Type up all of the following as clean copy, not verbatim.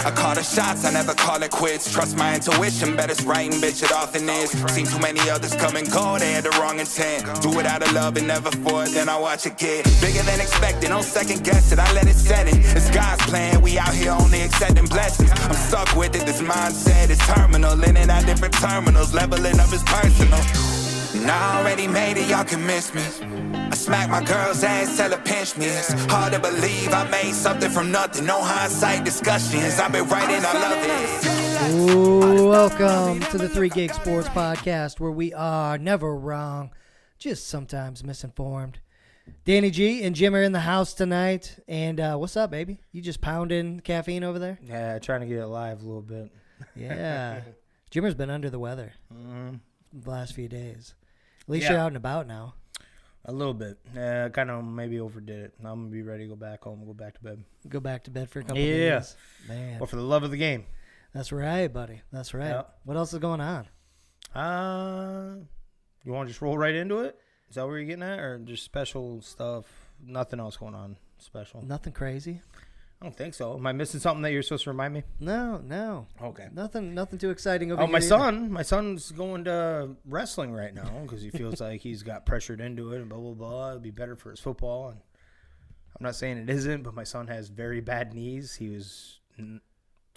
I call the shots, I never call it quits. Trust my intuition, bet it's right and bitch, it often is. Seen too many others come and go, they had the wrong intent. Do it out of love and never for it, then I watch it get bigger than expected. Don't second guess it, I let it set in. It's God's plan, we out here only accepting blessings. I'm stuck with it, this mindset is terminal. In and out different terminals, leveling up is personal. And I already made it, y'all can miss me. I smack my girl's ass, tell her pinch me. It's hard to believe I made something from nothing. No hindsight discussions, I've been writing, I love it. Ooh, welcome to the 3 Gig Sports Podcast, where we are never wrong, just sometimes misinformed. Danny G and Jim are in the house tonight. And what's up, baby? You just pounding caffeine over there? Yeah, trying to get it live a little bit. Yeah. Jimmer's been under the weather the last few days. At least you're out and about now. A little bit. Kind of maybe overdid it. I'm going to be ready to go back home and go back to bed. Go back to bed for a couple of days. Man. Or for the love of the game. That's right, buddy. That's right. Yep. What else is going on? You want to just roll right into it? Is that where you're getting at? Or just special stuff? Nothing else going on special? Nothing crazy? I don't think so. Am I missing something that you're supposed to remind me? No. Okay. Nothing too exciting over here. My son's going to wrestling right now because he feels like he's got pressured into it and blah, blah, blah. It'd be better for his football. And I'm not saying it isn't, but my son has very bad knees. He was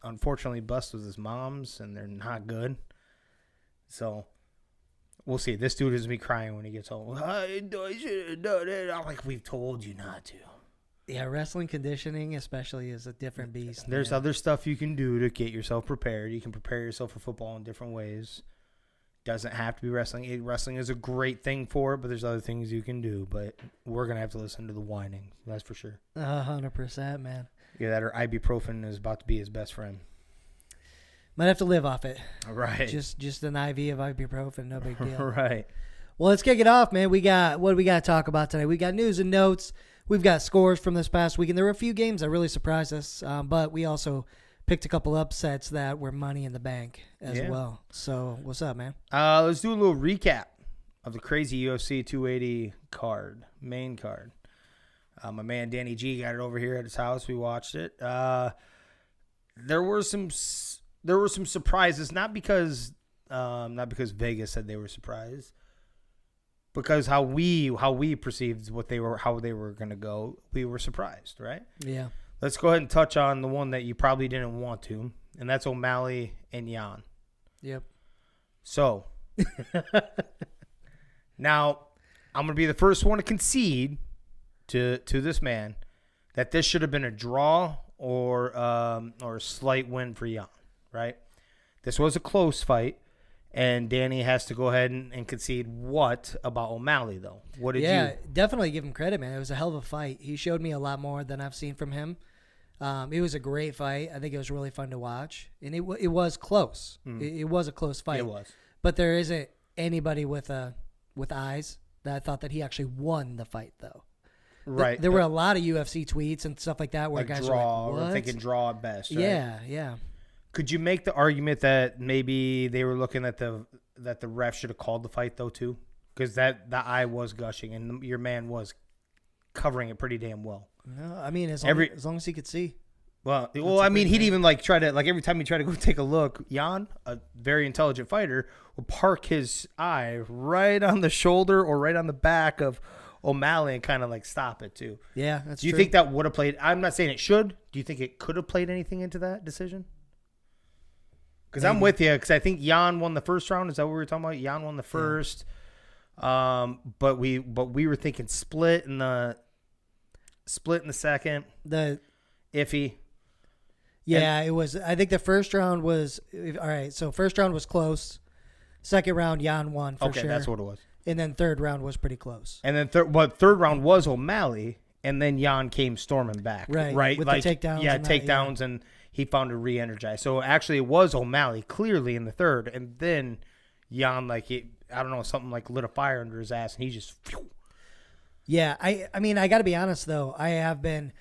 unfortunately busted with his mom's, and they're not good. So we'll see. This dude is me crying when he gets home. I should have done it. I'm like, we've told you not to. Yeah, wrestling conditioning especially is a different beast. There's other stuff you can do to get yourself prepared. You can prepare yourself for football in different ways. Doesn't have to be wrestling. Wrestling is a great thing for it, but there's other things you can do. But we're going to have to listen to the whining. That's for sure. 100%, man. Yeah, that or ibuprofen is about to be his best friend. Might have to live off it. Right. Just an IV of ibuprofen, no big deal. Right. Well, let's kick it off, man. What do we got to talk about today? We got news and notes. We've got scores from this past week, and there were a few games that really surprised us, but we also picked a couple upsets that were money in the bank as well. So what's up, man? Let's do a little recap of the crazy UFC 280 main card. My man Danny G got it over here at his house. We watched it. There were some surprises, not because Vegas said they were surprised. Because how we perceived how they were going to go, we were surprised, right? Yeah. Let's go ahead and touch on the one that you probably didn't want to, and that's O'Malley and Yan. Yep. So, now I'm going to be the first one to concede to this man that this should have been a draw or a slight win for Yan, right? This was a close fight. And Danny has to go ahead and concede what about O'Malley, though? What did you? Yeah, definitely give him credit, man. It was a hell of a fight. He showed me a lot more than I've seen from him. It was a great fight. I think it was really fun to watch. And it was close. It was a close fight. It was. But there isn't anybody with eyes that thought that he actually won the fight, though. Right. There were a lot of UFC tweets and stuff like that where guys were like, what? Or thinking draw at best, right? Yeah. Could you make the argument that maybe they were looking at the ref should have called the fight though too, because the eye was gushing and your man was covering it pretty damn well. No, I mean as long as he could see. Well, I mean he'd even try to every time he tried to go take a look, Yan, a very intelligent fighter, would park his eye right on the shoulder or right on the back of O'Malley and kind of stop it too. Yeah, that's true. Do you think that would have played? I'm not saying it should. Do you think it could have played anything into that decision? Because I'm with you, because I think Yan won the first round. Is that what we were talking about? Yan won the first. Yeah. But we were thinking split in the second. The iffy. Yeah, it was. I think the first round was all right. So first round was close. Second round, Yan won for sure. Okay, that's what it was. And then third round was pretty close. And then third round was O'Malley, and then Yan came storming back. Right. With the takedowns. Yeah, takedowns and he found to re-energize. So actually it was O'Malley clearly in the third, and then Yan something lit a fire under his ass, and he just. Yeah, I mean I got to be honest though. I have been,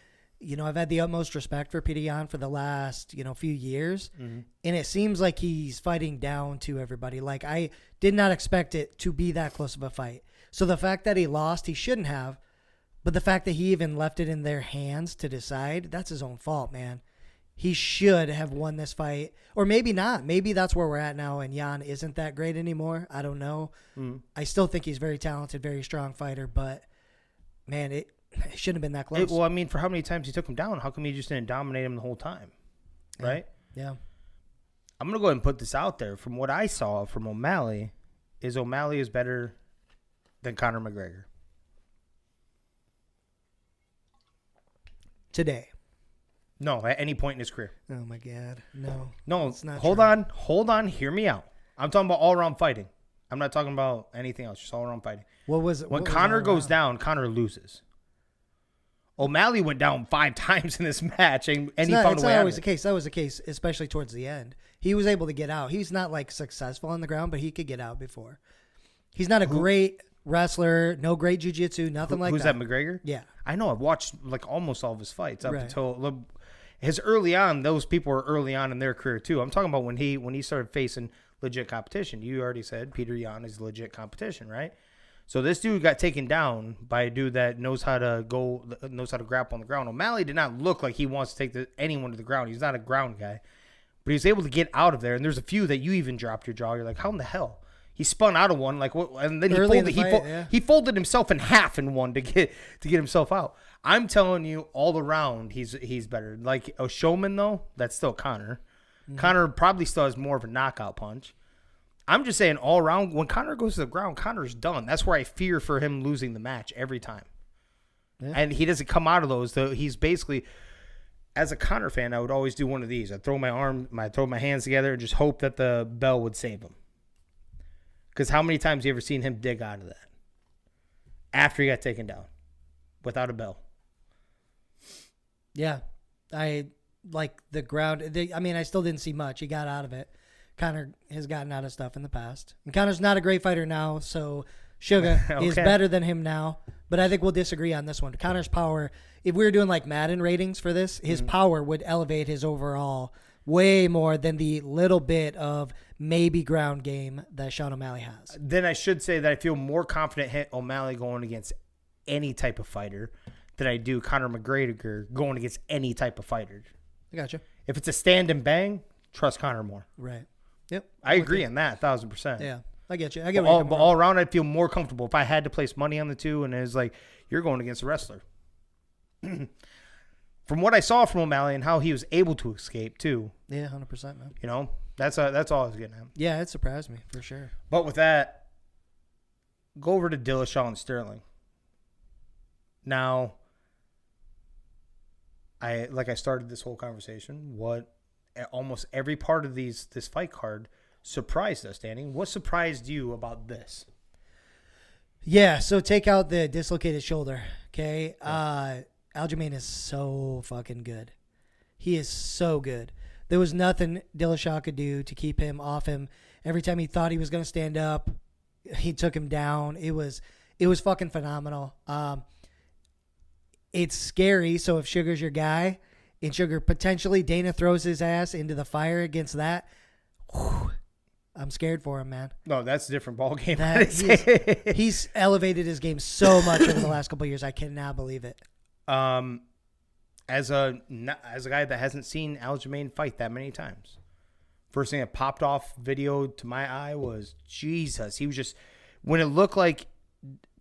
I've had the utmost respect for Peter Yan for the last few years, and it seems like he's fighting down to everybody. I did not expect it to be that close of a fight. So the fact that he lost, he shouldn't have, but the fact that he even left it in their hands to decide, that's his own fault, man. he should have won this fight. Or maybe not. Maybe that's where we're at now, and Jan isn't that great anymore. I don't know. I still think he's very talented, very strong fighter, but, man, it shouldn't have been that close. Well, I mean, for how many times he took him down, how come he just didn't dominate him the whole time? Right? Yeah. I'm going to go ahead and put this out there. From what I saw from O'Malley is better than Conor McGregor. Today. No, at any point in his career. Oh, my God. No. No, it's not hold true. Hold on. Hear me out. I'm talking about all-around fighting. I'm not talking about anything else, just all-around fighting. What was it? When Conor goes down, Conor loses. O'Malley went down 5 times in this match, and he found a way out of it. It's not always the case. That was the case, especially towards the end. He was able to get out. He's not, like, successful on the ground, but he could get out before. He's not a great wrestler, no great jiu-jitsu, nothing like that. Who's that, McGregor? Yeah. I know. I've watched, like, almost all of his fights up Right. until his early on. Those people were early on in their career, too. I'm talking about when he started facing legit competition. You already said Peter Yan is legit competition, right? So this dude got taken down by a dude that knows how to grapple on the ground. O'Malley did not look like he wants to take anyone to the ground. He's not a ground guy. But he was able to get out of there. And there's a few that you even dropped your jaw. You're like, how in the hell? He spun out of one, like what? And then he folded himself in half in one to get himself out. I'm telling you, all around, he's better. Like a showman though, that's still Conor. Mm-hmm. Conor probably still has more of a knockout punch. I'm just saying, all around, when Conor goes to the ground, Conor's done. That's where I fear for him losing the match every time. Yeah. And he doesn't come out of those. Though he's basically, as a Conor fan, I would always do one of these. I'd throw my hands together and just hope that the bell would save him. Because how many times have you ever seen him dig out of that after he got taken down without a bell? Yeah. I like the ground. I still didn't see much. He got out of it. Conor has gotten out of stuff in the past. And Conor's not a great fighter now, so Sugar Okay. is better than him now. But I think we'll disagree on this one. Conor's power, if we were doing like Madden ratings for this, his power would elevate his overall way more than the little bit of maybe ground game that Sean O'Malley has. Then I should say that I feel more confident hit O'Malley going against any type of fighter than I do Conor McGregor going against any type of fighter. I gotcha. If it's a stand and bang, trust Conor more. Right. Yep. I agree on that 1,000%. Yeah. I get you. I get what but all around, I'd feel more comfortable if I had to place money on the two, and it was like, you're going against a wrestler. From what I saw from O'Malley and how he was able to escape too. Yeah, 100%, man. You know, that's all I was getting at. Yeah, it surprised me for sure. But with that, go over to Dillashaw and Sterling. Now, I started this whole conversation. Almost every part of this fight card surprised us, Danny. What surprised you about this? Yeah, so take out the dislocated shoulder, okay? Yeah. Aljamain is so fucking good. He is so good. There was nothing Dillashaw could do to keep him off him. Every time he thought he was going to stand up, he took him down. It was fucking phenomenal. It's scary, so if Sugar's your guy, and Sugar potentially Dana throws his ass into the fire against that, whew, I'm scared for him, man. No, that's a different ball game. He's elevated his game so much over the last couple of years. I cannot believe it. As a guy that hasn't seen Aljamain fight that many times, first thing that popped off video to my eye was Jesus. He was just, when it looked like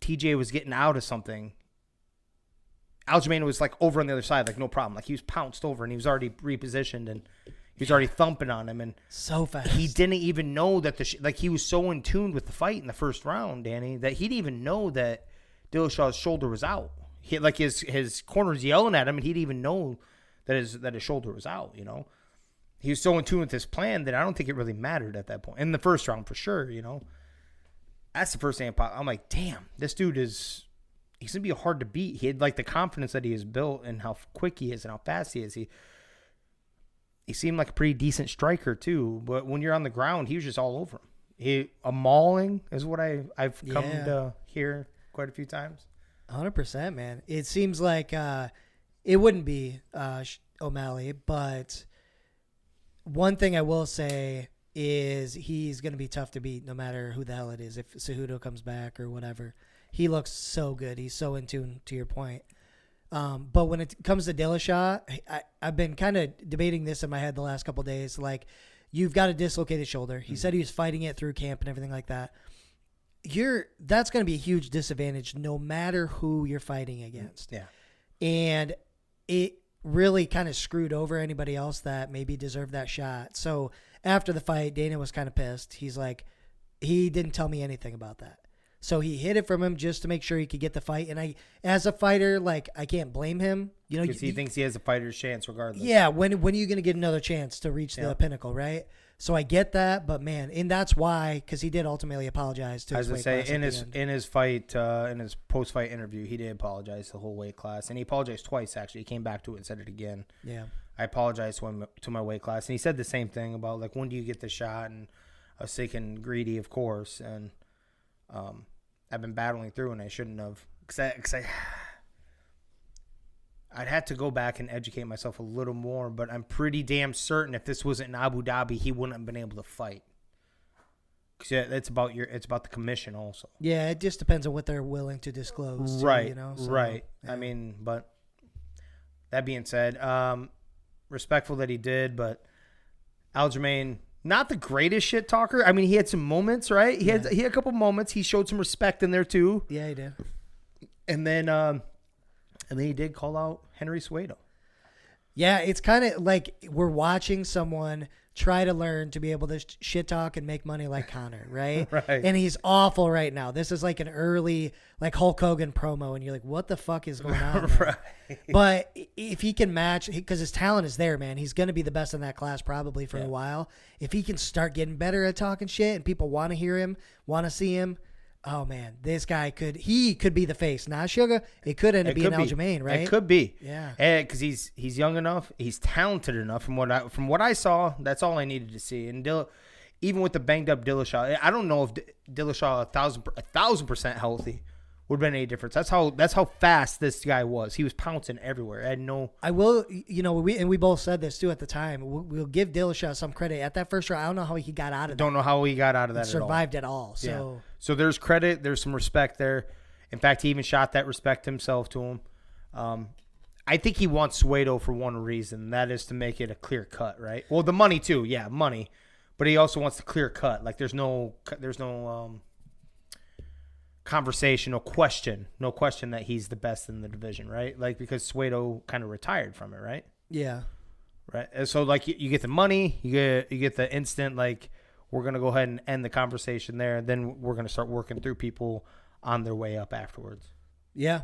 TJ was getting out of something, Aljamain was like over on the other side, like no problem. Like he was pounced over and he was already repositioned and he was already thumping on him, and so fast. He didn't even know that he was so in tune with the fight in the first round, Danny, that he didn't even know that Dillashaw's shoulder was out. He, like his corner's yelling at him, and he didn't even know that his shoulder was out. You know, he was so in tune with his plan that I don't think it really mattered at that point in the first round for sure. You know, that's the first thing I'm like, damn, this dude he's gonna be hard to beat. He had like the confidence that he has built and how quick he is and how fast he is. He seemed like a pretty decent striker too, but when you're on the ground, he was just all over him. A mauling is what I've come to hear quite a few times. 100%, man. It seems like it wouldn't be O'Malley, but one thing I will say is he's going to be tough to beat no matter who the hell it is. If Cejudo comes back or whatever, he looks so good. He's so in tune, to your point. But when it comes to Dillashaw, I've been kind of debating this in my head the last couple of days. Like, you've got a dislocated shoulder. He said he was fighting it through camp and everything like that. That's going to be a huge disadvantage no matter who you're fighting against. Yeah. And it really kind of screwed over anybody else that maybe deserved that shot. So after the fight, Dana was kind of pissed. He's like, he didn't tell me anything about that. So he hid it from him just to make sure he could get the fight. And as a fighter, like, I can't blame him. You know, because he thinks he has a fighter's chance regardless. Yeah. When are you going to get another chance to reach the pinnacle, right? So I get that, but man, and that's why, because he did ultimately apologize to his weight class. in his fight, in his post-fight interview, he did apologize to the whole weight class, and he apologized twice. Actually, he came back to it and said it again. Yeah, I apologized to my weight class, and he said the same thing about, like, when do you get the shot? And I was thinking greedy, of course, and I've been battling through, and I shouldn't have, because I'd have to go back and educate myself a little more, but I'm pretty damn certain if this wasn't in Abu Dhabi, he wouldn't have been able to fight. Because it's about the commission also. Yeah, it just depends on what they're willing to disclose. Right, too, you know? So, right. Yeah. I mean, but that being said, respectful that he did, but Aljamain, not the greatest shit talker. I mean, he had some moments, right? He had a couple moments. He showed some respect in there too. Yeah, he did. And then he did call out Henry Cejudo. Yeah, it's kind of like we're watching someone try to learn to be able to shit talk and make money like Conor, right? Right. And he's awful right now. This is like an early, like, Hulk Hogan promo, and you're like, what the fuck is going on? Right. But if he can match, because his talent is there, man, he's going to be the best in that class probably for a while. If he can start getting better at talking shit and people want to hear him, want to see him, oh man, this guy could be the face. Not Sugar. It could end up being Aljamain, right? It could be. Yeah. Because he's young enough, he's talented enough. From what I saw, that's all I needed to see. And even with the banged up Dillashaw, I don't know if Dillashaw 1,000% healthy would have been any difference. That's how fast this guy was. He was pouncing everywhere. I will, we both said this too at the time. We'll give Dillashaw some credit at that first round. I don't know how he got out of that. Don't know how he got out of that. Survived at all. So. Yeah. So there's credit. There's some respect there. In fact, he even shot that respect himself to him. I think he wants Cejudo for one reason. That is to make it a clear cut, right? Well, the money too. Yeah, money. But he also wants the clear cut. Like there's no conversation, no question that he's the best in the division, right? Like, because Cejudo kind of retired from it, right? Yeah. Right. And so like you get the money, you get the instant, like, we're going to go ahead and end the conversation there. And then we're going to start working through people on their way up afterwards. Yeah.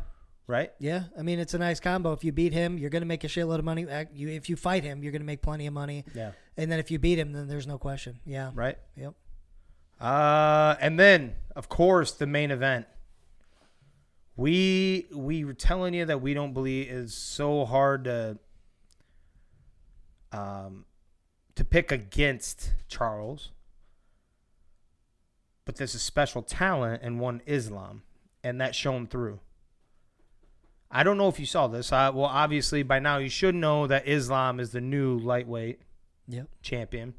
Right? Yeah. I mean, it's a nice combo. If you beat him, you're going to make a shitload of money. If you fight him, you're going to make plenty of money. Yeah. And then if you beat him, then there's no question. Yeah. Right? Yep. And then, of course, the main event. We were telling you that we don't believe is so hard to pick against Charles. But there's a special talent in one Islam, and that shone through. I don't know if you saw this. Well, obviously, by now you should know that Islam is the new lightweight champion.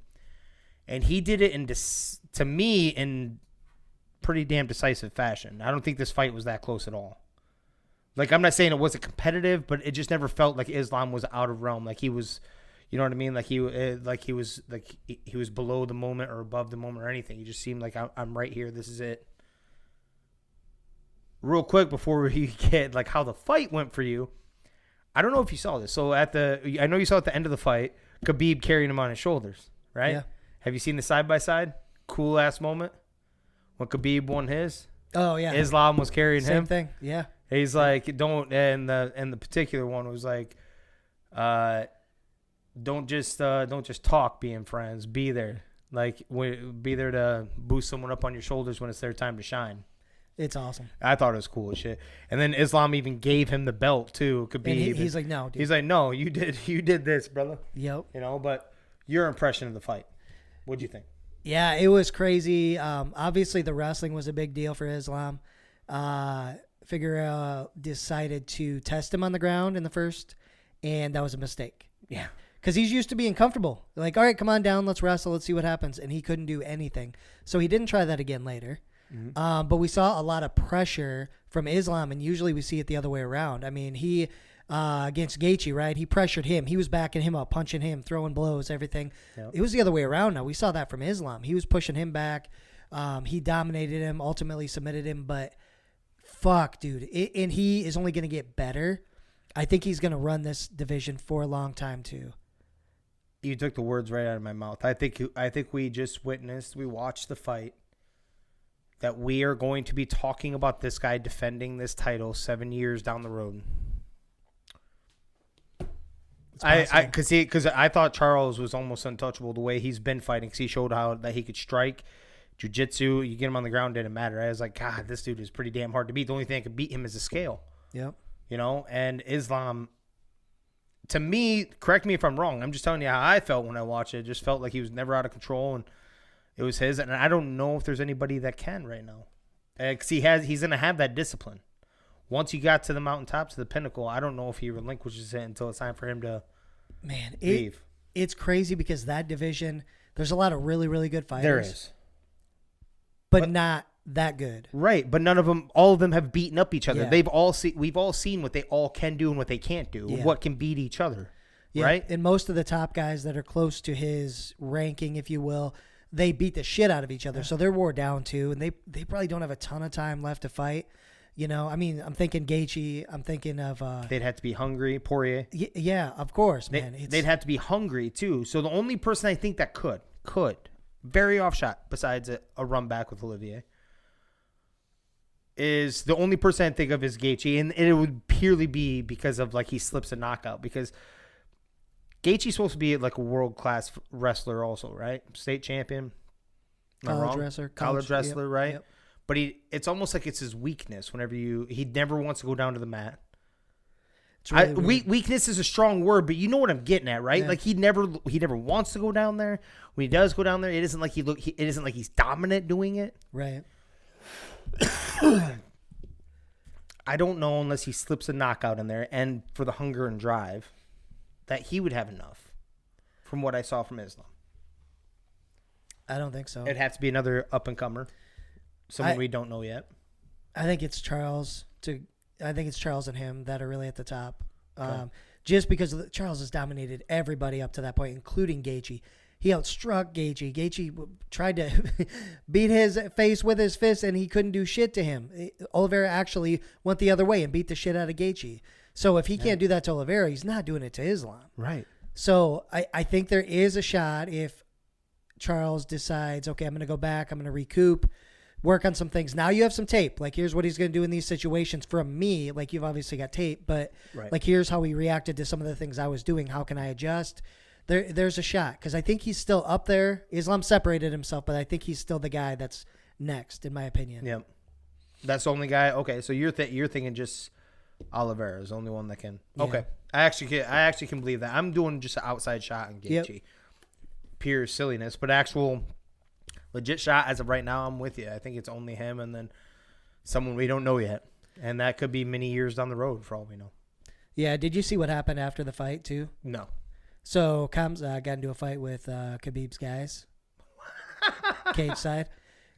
And he did it to me in pretty damn decisive fashion. I don't think this fight was that close at all. Like, I'm not saying it wasn't competitive, but it just never felt like Islam was out of realm. Like he was, you know what I mean? Like he was below the moment or above the moment or anything. He just seemed like I'm right here. This is it. Real quick before you get like how the fight went for you, I don't know if you saw this. So I know you saw at the end of the fight, Khabib carrying him on his shoulders, right? Yeah. Have you seen the side by side? Cool ass moment when Khabib won his. Oh yeah. Islam was carrying him. Same thing. Yeah. He's like, don't, and the particular one was like, don't just talk being friends. Be there. Like, be there to boost someone up on your shoulders when it's their time to shine. It's awesome. I thought it was cool as shit. And then Islam even gave him the belt too. He's like, no, dude. He's like, no, you did this, brother. Yep. But your impression of the fight, what'd you think? Yeah, it was crazy. Obviously the wrestling was a big deal for Islam. Figueroa decided to test him on the ground in the first, and that was a mistake. Yeah. Because he's used to being comfortable. Like, all right, come on down, let's wrestle, let's see what happens. And he couldn't do anything. So he didn't try that again later. Mm-hmm. But we saw a lot of pressure from Islam, and usually we see it the other way around. I mean, he against Gaethje, right? He pressured him. He was backing him up, punching him, throwing blows, everything. Yep. It was the other way around now. We saw that from Islam. He was pushing him back. He dominated him, ultimately submitted him, but fuck, dude. And he is only going to get better. I think he's going to run this division for a long time, too. You took the words right out of my mouth. I think we just we watched the fight, that we are going to be talking about this guy defending this title 7 years down the road. Because I thought Charles was almost untouchable the way he's been fighting, because he showed how that he could strike, jiu-jitsu. You get him on the ground, didn't matter. I was like, God, this dude is pretty damn hard to beat. The only thing that could beat him is the scale. Yep. You know, and Islam, to me, correct me if I'm wrong, I'm just telling you how I felt when I watched it. It just felt like he was never out of control, and it was his. And I don't know if there's anybody that can right now, because he's going to have that discipline. Once he got to the mountaintop, to the pinnacle, I don't know if he relinquishes it until it's time for him to leave. It's crazy because that division, there's a lot of really, really good fighters. There is. But not that good. Right, but all of them have beaten up each other. Yeah. We've all seen what they all can do and what they can't do, what can beat each other, yeah. right? And most of the top guys that are close to his ranking, if you will, they beat the shit out of each other. Yeah. So they're wore down too, and they probably don't have a ton of time left to fight. You know, I mean, I'm thinking Gaethje. I'm thinking of... they'd have to be hungry. Poirier. Yeah, of course, man. They'd have to be hungry too. So the only person I think that could, very off shot, besides a run back with Olivier, is the only person I think of is Gaethje, and it would purely be because of like he slips a knockout, because Gaethje's supposed to be like a world-class wrestler also, right? State champion. College wrestler. College wrestler, right? Yep. But it's almost like it's his weakness whenever he never wants to go down to the mat. Really weakness is a strong word, but you know what I'm getting at, right? Yeah. Like he never wants to go down there. When he does go down there, it isn't like it isn't like he's dominant doing it. Right. I don't know unless he slips a knockout in there, and for the hunger and drive, that he would have enough. From what I saw from Islam, I don't think so. It'd have to be another up and comer, someone we don't know yet. I think it's Charles and him that are really at the top. Okay. Just because Charles has dominated everybody up to that point, including Gaethje. He outstruck Gaethje. Gaethje tried to beat his face with his fist, and he couldn't do shit to him. Oliveira actually went the other way and beat the shit out of Gaethje. So if he can't do that to Oliveira, he's not doing it to Islam. Right. So I think there is a shot if Charles decides, okay, I'm going to go back, I'm going to recoup, work on some things. Now you have some tape. Like, here's what he's going to do in these situations from me. Like, you've obviously got tape, but like, here's how he reacted to some of the things I was doing. How can I adjust? There's a shot, because I think he's still up there. Islam separated himself, but I think he's still the guy that's next, in my opinion. Yep. That's the only guy. Okay, so you're thinking just Oliveira is the only one that can. Yeah. Okay, I actually can believe that. I'm doing just an outside shot on Gaethje. Yep. Pure silliness, but actual legit shot as of right now, I'm with you. I think it's only him and then someone we don't know yet, and that could be many years down the road for all we know. Yeah. Did you see what happened after the fight too? No. So Khamzat got into a fight with Khabib's guys, cage side,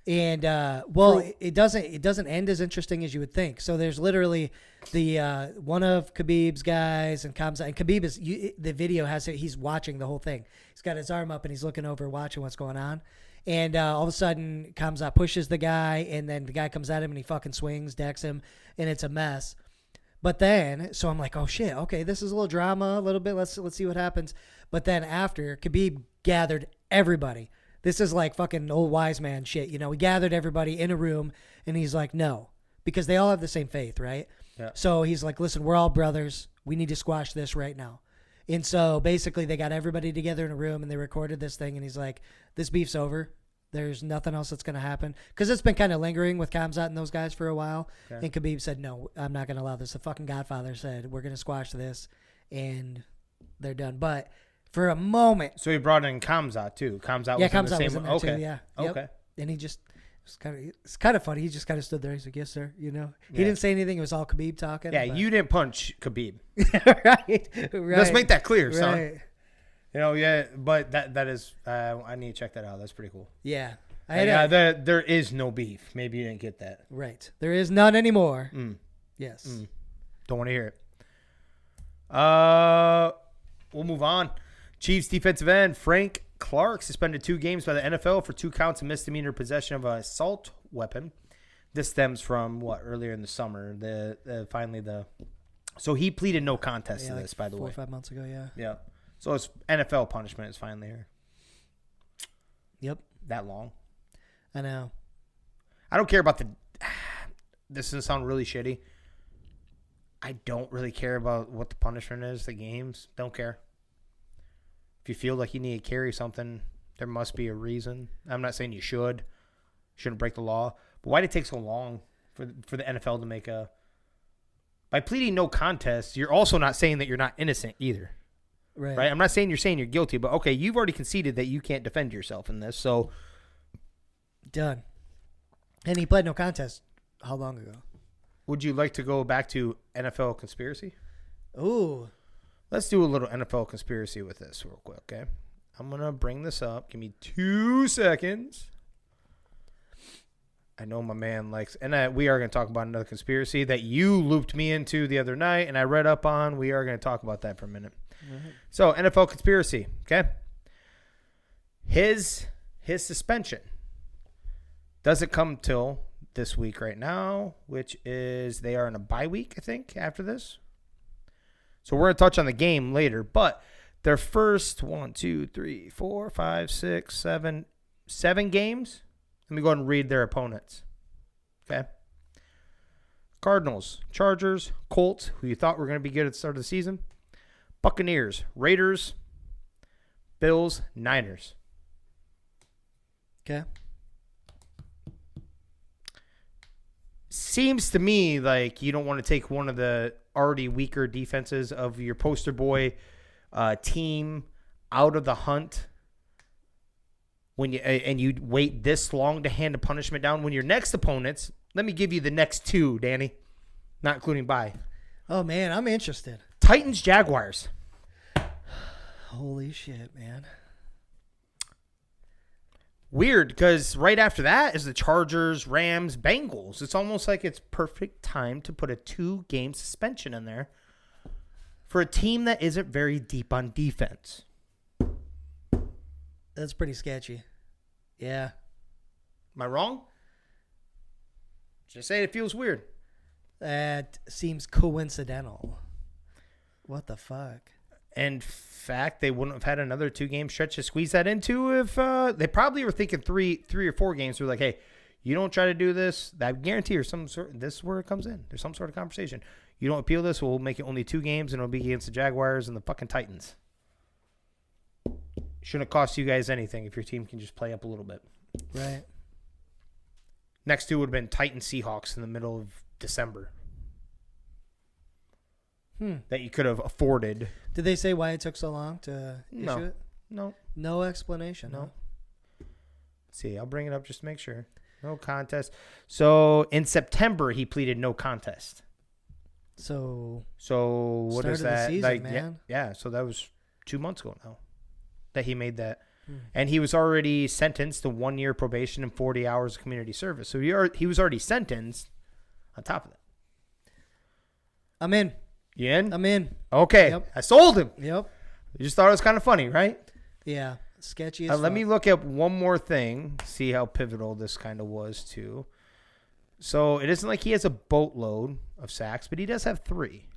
and it doesn't end as interesting as you would think. So there's literally the one of Khabib's guys and Khamzat, and Khabib is the video has it. He's watching the whole thing. He's got his arm up and he's looking over, watching what's going on. And all of a sudden, Khamzat pushes the guy, and then the guy comes at him and he fucking swings, decks him, and it's a mess. But then, so I'm like, oh shit, okay, this is a little drama, a little bit. Let's see what happens. But then after, Khabib gathered everybody. This is like fucking old wise man shit, you know. He gathered everybody in a room, and he's like, no, because they all have the same faith, right? Yeah. So he's like, listen, we're all brothers. We need to squash this right now. And so basically, they got everybody together in a room, and they recorded this thing. And he's like, this beef's over. There's nothing else that's going to happen. Because it's been kind of lingering with Khamzat and those guys for a while. Okay. And Khabib said, no, I'm not going to allow this. The fucking Godfather said, we're going to squash this. And they're done. But for a moment. So he brought in Khamzat, too. Khamzat was in the same one. Okay. Too, yeah. Okay. Yep. And he just, it's kind of funny. He just kind of stood there. He's like, yes, sir. You know, he didn't say anything. It was all Khabib talking. Yeah, you didn't punch Khabib. right. Let's make that clear, right. son. You know, yeah, but that is, I need to check that out. That's pretty cool. Yeah. There is no beef. Maybe you didn't get that. Right. There is none anymore. Yes. Don't want to hear it. We'll move on. Chiefs defensive end Frank Clark suspended 2 games by the NFL for 2 counts of misdemeanor possession of an assault weapon. This stems from earlier in the summer. So he pleaded no contest to this, by the way. 4 or 5 months ago, yeah. Yeah. So his NFL punishment is finally here. Yep. That long. I know. I don't care about this is going to sound really shitty. I don't really care about what the punishment is, the games. Don't care. If you feel like you need to carry something, there must be a reason. I'm not saying you shouldn't break the law. But why did it take so long for the NFL to make a... By pleading no contest, you're also not saying that you're not innocent either. Right? I'm not saying you're guilty, but okay, you've already conceded that you can't defend yourself in this, so... Done. And he pled no contest how long ago? Would you like to go back to NFL conspiracy? Ooh. Let's do a little NFL conspiracy with this real quick, okay? I'm going to bring this up. Give me 2 seconds. I know my man likes... And we are going to talk about another conspiracy that you looped me into the other night and I read up on. We are going to talk about that for a minute. Mm-hmm. So, NFL conspiracy, okay? His suspension doesn't come till this week right now, which is they are in a bye week, I think, after this. So we're going to touch on the game later, but their first 7 games, let me go ahead and read their opponents. Okay. Cardinals, Chargers, Colts, who you thought were going to be good at the start of the season, Buccaneers, Raiders, Bills, Niners. Okay. Seems to me like you don't want to take one of the already weaker defenses of your poster boy team out of the hunt when you wait this long to hand a punishment down when your next opponents. Let me give you the next 2, Danny, not including bye. Oh man, I'm interested. Titans, Jaguars. Holy shit, man. Weird, because right after that is the Chargers, Rams, Bengals. It's almost like it's perfect time to put a 2-game suspension in there for a team that isn't very deep on defense. That's pretty sketchy. Yeah. Am I wrong? Just say it feels weird. That seems coincidental. What the fuck? In fact, they wouldn't have had another 2-game stretch to squeeze that into if they probably were thinking 3 or 4 games. They're like, hey, you don't try to do this. I guarantee this is where it comes in. There's some sort of conversation. You don't appeal this, we'll make it only 2 games, and it'll be against the Jaguars and the fucking Titans. Shouldn't cost you guys anything if your team can just play up a little bit. Right. Next 2 would have been Titans Seahawks in the middle of December. That you could have afforded. Did they say why it took so long to issue it? No. No explanation. No. Huh? See, I'll bring it up just to make sure. No contest. So in September, he pleaded no contest. So what is that? The season, like, man. Yeah. So that was 2 months ago now that he made that. And he was already sentenced to 1 year probation and 40 hours of community service. So he was already sentenced on top of that. I'm in. You in? I'm in. Okay. Yep. I sold him. Yep. You just thought it was kind of funny, right? Yeah. Sketchy as Let me look up one more thing, see how pivotal this kind of was too. So it isn't like he has a boatload of sacks, but he does have 3.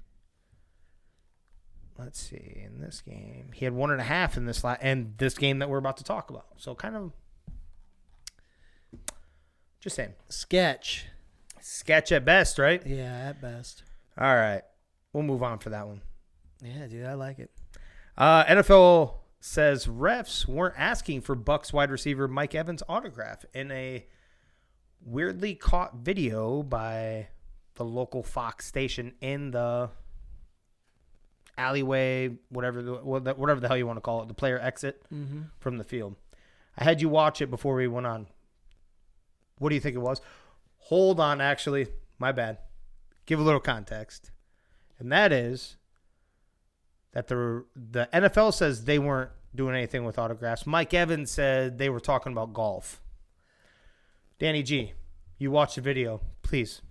Let's see. In this game, he had 1.5 in this and this game that we're about to talk about. So kind of just saying. Sketch at best, right? Yeah, at best. All right. We'll move on for that one. Yeah, dude, I like it. NFL says refs weren't asking for Bucs wide receiver Mike Evans' autograph in a weirdly caught video by the local Fox station in the alleyway, whatever the hell you want to call it, the player exit from the field. I had you watch it before we went on. What do you think it was? Hold on, actually. My bad. Give a little context. And that is that the NFL says they weren't doing anything with autographs. Mike Evans said they were talking about golf. Danny G, you watched the video, please.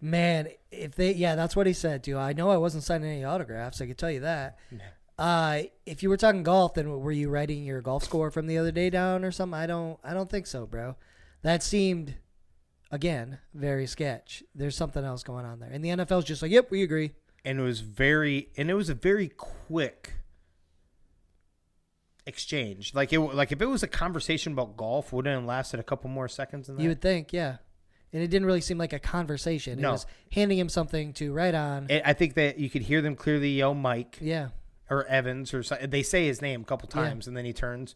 Man, that's what he said too. I know I wasn't signing any autographs. I could tell you that. If you were talking golf, then were you writing your golf score from the other day down or something? I don't think so, bro. That seemed, again, very sketch. There's something else going on there. And the NFL's just like, yep, we agree. And it was a very quick exchange. Like if it was a conversation about golf, wouldn't it have lasted a couple more seconds than that? You would think, yeah. And it didn't really seem like a conversation. No. It was handing him something to write on. I think that you could hear them clearly yell Mike. Yeah. Or Evans, or they say his name a couple times, and then he turns,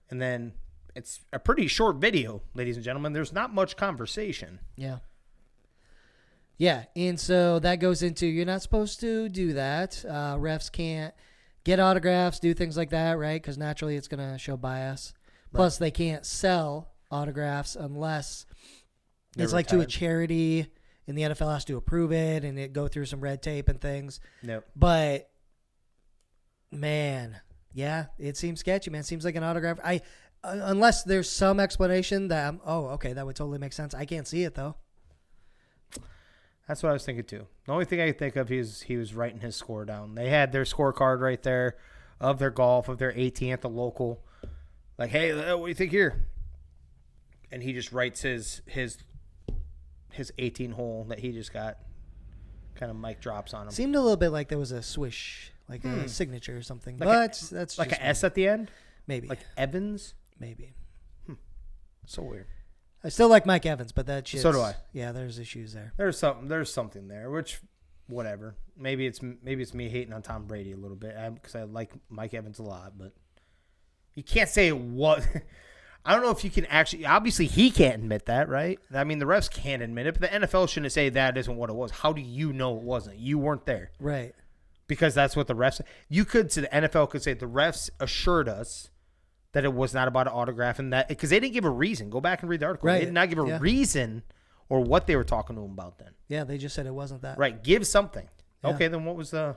and then it's a pretty short video, ladies and gentlemen. There's not much conversation. Yeah. Yeah, and so that goes into you're not supposed to do that. Refs can't get autographs, do things like that, right? Because naturally it's going to show bias. Right. Plus, they can't sell autographs unless it's like to a charity, and the NFL has to approve it, and it go through some red tape and things. Nope. But man, yeah, it seems sketchy, man. It seems like an autograph. Unless there's some explanation that okay, that would totally make sense. I can't see it though. That's what I was thinking too. The only thing I could think of is he was writing his score down. They had their scorecard right there of their golf, of their 18 at the local. Like, hey, what do you think here? And he just writes his 18 hole that he just got. Kind of mic drops on him. Seemed a little bit like there was a swish. Like a signature or something. Like but that's like just an S at the end? Maybe. Like Evans? Maybe. So weird. I still like Mike Evans, but that shit. So do I. Yeah, there's issues there. There's something there, which whatever. Maybe it's me hating on Tom Brady a little bit because I like Mike Evans a lot, but you can't say what. I don't know if you can actually. Obviously, he can't admit that, right? I mean, the refs can't admit it, but the NFL shouldn't say that isn't what it was. How do you know it wasn't? You weren't there, right? Because that's what the refs. You could say the NFL could say the refs assured us that it was not about an autograph, and that because they didn't give a reason. Go back and read the article. Right. They did not give a reason or what they were talking to him about. Then, yeah, they just said it wasn't that. Right? Give something. Yeah. Okay, then what was the?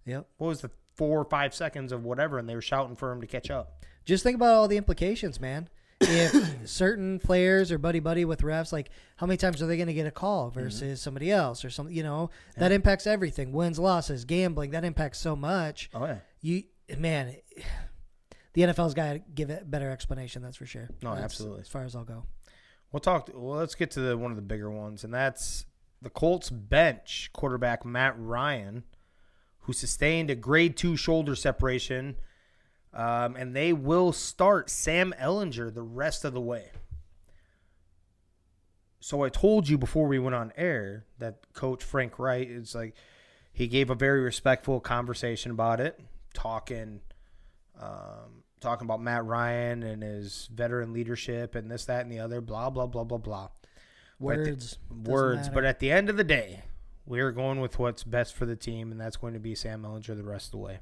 Yep. What was the 4 or 5 seconds of whatever, and they were shouting for him to catch up. Just think about all the implications, man. If certain players are buddy with refs, like how many times are they going to get a call versus somebody else or something? You know, that impacts everything. Wins, losses, gambling. That impacts so much. Oh yeah. The NFL's got to give it a better explanation. That's for sure. No, that's absolutely. As far as I'll go. Let's get to one of the bigger ones, and that's the Colts bench quarterback Matt Ryan, who sustained a grade 2 shoulder separation. And they will start Sam Ehlinger the rest of the way. So I told you before we went on air that Coach Frank Wright is like, he gave a very respectful conversation about it, talking about Matt Ryan and his veteran leadership and this, that, and the other, blah, blah, blah, blah, blah. Words. But at the end of the day, we're going with what's best for the team, and that's going to be Sam Ehlinger the rest of the way.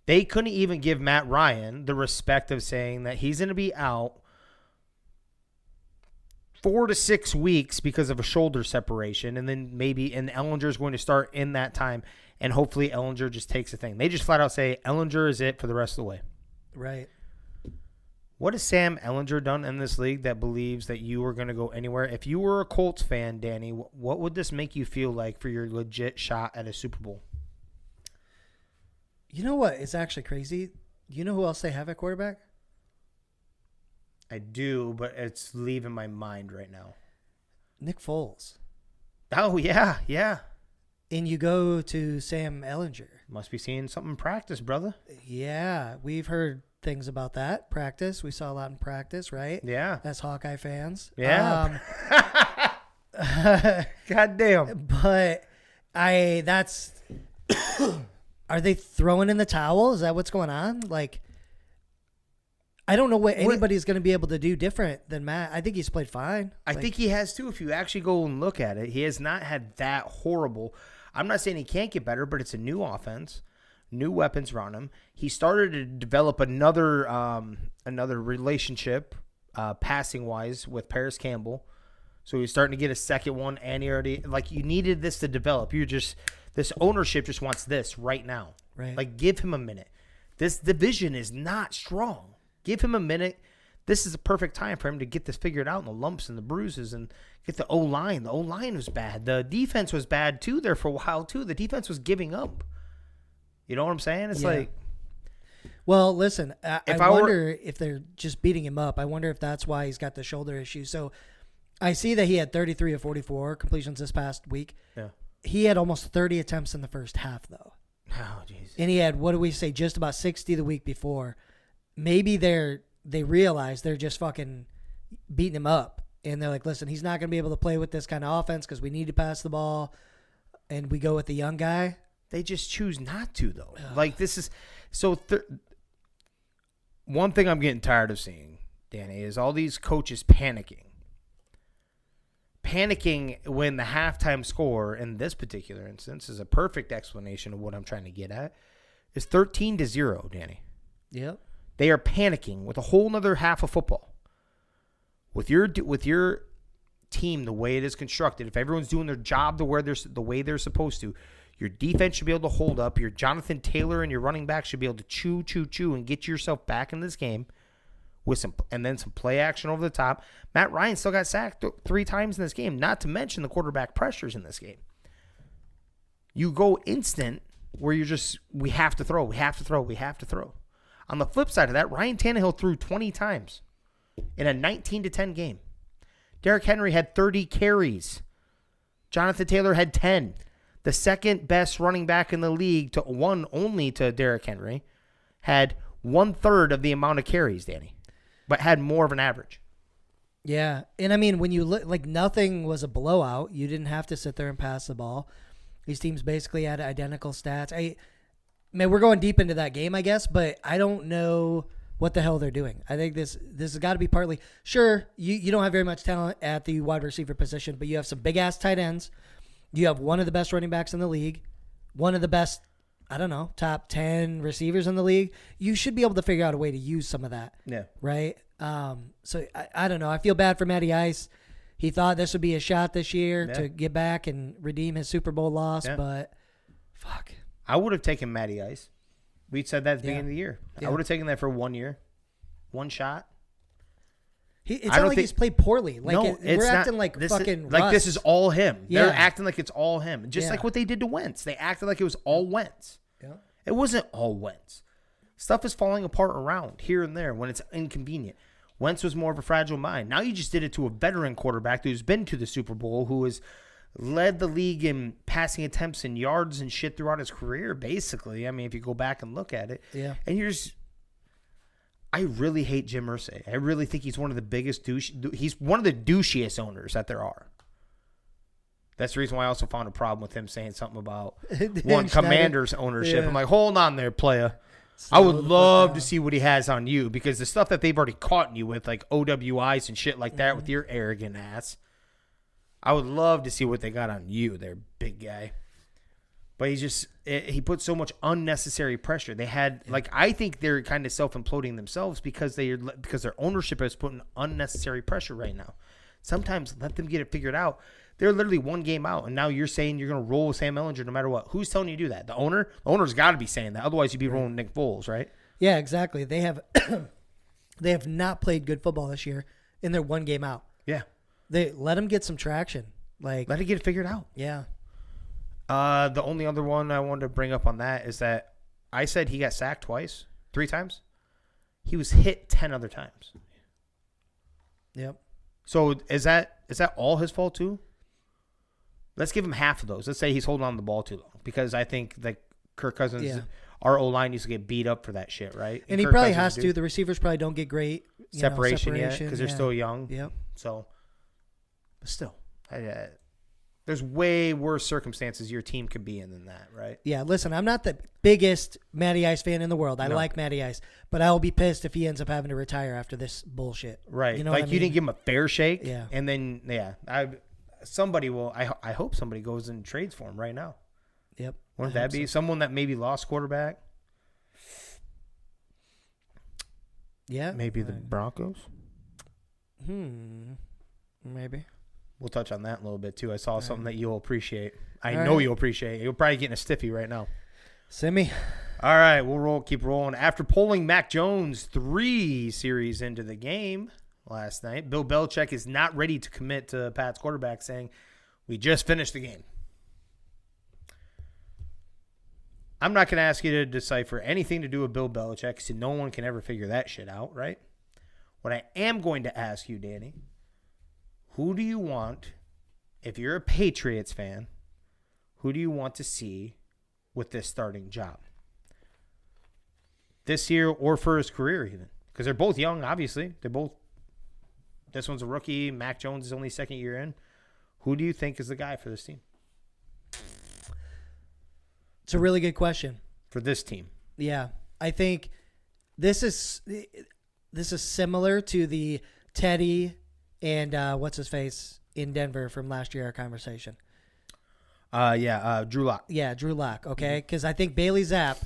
They couldn't even give Matt Ryan the respect of saying that he's going to be out 4 to 6 weeks because of a shoulder separation, and then and Ehlinger's going to start in that time, and hopefully Ehlinger just takes the thing. They just flat out say Ehlinger is it for the rest of the way. Right. What has Sam Ehlinger done in this league that believes that you are going to go anywhere? If you were a Colts fan, Danny, what would this make you feel like for your legit shot at a Super Bowl? You know what? It's actually crazy. You know who else they have at quarterback? I do, but it's leaving my mind right now. Nick Foles. Oh, yeah. And you go to Sam Ehlinger. Must be seeing something in practice, brother. Yeah, we've heard things about that. Practice. We saw a lot in practice, right? Yeah. As Hawkeye fans. Yeah. God damn. But that's... Are they throwing in the towel? Is that what's going on? Like, I don't know what anybody's going to be able to do different than Matt. I think he's played fine. I think he has too. If you actually go and look at it, he has not had that horrible. I'm not saying he can't get better, but it's a new offense, new weapons around him. He started to develop another relationship, passing wise, with Paris Campbell. So he's starting to get a second one, and he already you needed this to develop. This ownership just wants this right now. Right. Like, give him a minute. This division is not strong. Give him a minute. This is the perfect time for him to get this figured out, and the lumps and the bruises, and get the O-line. The O-line was bad. The defense was bad, too, there for a while, too. The defense was giving up. You know what I'm saying? It's like... Well, listen, I wonder if they're just beating him up. I wonder if that's why he's got the shoulder issue. So I see that he had 33 of 44 completions this past week. Yeah. He had almost 30 attempts in the first half, though. Oh, jeez. And he had, what do we say, just about 60 the week before. Maybe they realize they're just fucking beating him up. And they're like, listen, he's not going to be able to play with this kind of offense because we need to pass the ball. And we go with the young guy. They just choose not to, though. Like, this is... So, one thing I'm getting tired of seeing, Danny, is all these coaches panicking. Panicking when the halftime score, in this particular instance, is a perfect explanation of what I'm trying to get at, is 13-0, Danny. Yep. They are panicking with a whole nother half of football. With your team, the way it is constructed, if everyone's doing their job the way they're supposed to, your defense should be able to hold up. Your Jonathan Taylor and your running back should be able to chew, and get yourself back in this game with some play action over the top. Matt Ryan still got sacked 3 times in this game, not to mention the quarterback pressures in this game. You go instant where you're just, we have to throw. On the flip side of that, Ryan Tannehill threw 20 times in a 19-10 game. Derrick Henry had 30 carries. Jonathan Taylor had 10. The second best running back in the league, only to Derrick Henry, had 1/3 of the amount of carries, Danny, but had more of an average. Yeah, and I mean, when you look, like, nothing was a blowout. You didn't have to sit there and pass the ball. These teams basically had identical stats. Man, we're going deep into that game, I guess, but I don't know what the hell they're doing. I think this has got to be partly, sure, you don't have very much talent at the wide receiver position, but you have some big-ass tight ends. You have one of the best running backs in the league, one of the best, I don't know, top 10 receivers in the league. You should be able to figure out a way to use some of that. Yeah. Right? So I don't know. I feel bad for Matty Ice. He thought this would be a shot this year to get back and redeem his Super Bowl loss, but fuck. I would have taken Matty Ice. We said that at the beginning of the year. I would have taken that for 1 year. One shot. It's not like he's played poorly. Like, no, we're acting like fucking Russ. Like this is all him. Yeah. They're acting like it's all him. Just like what they did to Wentz. They acted like it was all Wentz. Yeah. It wasn't all Wentz. Stuff is falling apart around here and there when it's inconvenient. Wentz was more of a fragile mind. Now you just did it to a veteran quarterback who's been to the Super Bowl, who has led the league in passing attempts and yards and shit throughout his career, basically. I mean, if you go back and look at it. Yeah. And you're just... I really hate Jim Irsay. I really think he's one of the biggest he's one of the douchiest owners that there are. That's the reason why I also found a problem with him saying something about one Commander's ownership. Yeah. I'm like, hold on there, playa. I would love to see what he has on you, because the stuff that they've already caught you with, like OWIs and shit like that with your arrogant ass, I would love to see what they got on you there, big guy. But he put so much unnecessary pressure. They had, I think they're kind of self-imploding themselves because their ownership is putting unnecessary pressure right now. Sometimes let them get it figured out. They're literally 1 game out, and now you're saying you're going to roll with Sam Ehlinger no matter what. Who's telling you to do that? The owner? The owner's got to be saying that. Otherwise, you'd be rolling Nick Foles, right? Yeah, exactly. They have they have not played good football this year, and they're 1 game out. Yeah. They let them get some traction. Let it get it figured out. Yeah. The only other one I wanted to bring up on that is that I said he got sacked 3 times. He was hit 10 other times. Yep. So is that all his fault too? Let's give him half of those. Let's say he's holding on to the ball too long, because I think that Kirk Cousins, our O-line used to get beat up for that shit, right? And he Kirk probably Cousins has to. The receivers probably don't get great separation yet because they're still young. Yep. So, but still, there's way worse circumstances your team could be in than that, right? Yeah, listen, I'm not the biggest Matty Ice fan in the world. I like Matty Ice, but I will be pissed if he ends up having to retire after this bullshit. Right. You know like, what I you mean? didn't give him a fair shake. Yeah. And then, somebody will, I hope somebody goes and trades for him right now. Yep. Wouldn't that be someone that maybe lost quarterback? Yeah. Maybe the Broncos? Maybe. We'll touch on that in a little bit, too. I saw something that you'll appreciate. I All know right. you'll appreciate. You're probably getting a stiffy right now. Send me. All right, we'll keep rolling. After pulling Mac Jones 3 series into the game last night, Bill Belichick is not ready to commit to Pat's quarterback, saying, "We just finished the game." I'm not going to ask you to decipher anything to do with Bill Belichick, because no one can ever figure that shit out, right? What I am going to ask you, Danny, who do you want, if you're a Patriots fan, who do you want to see with this starting job? This year or for his career even. Because they're both young, obviously. This one's a rookie. Mac Jones is only second year in. Who do you think is the guy for this team? It's a really good question. For this team. Yeah. I think this is similar to the Teddy and what's his face in Denver from last year, our conversation. Drew Lock. Yeah, Drew Lock, okay? Because I think Bailey Zapp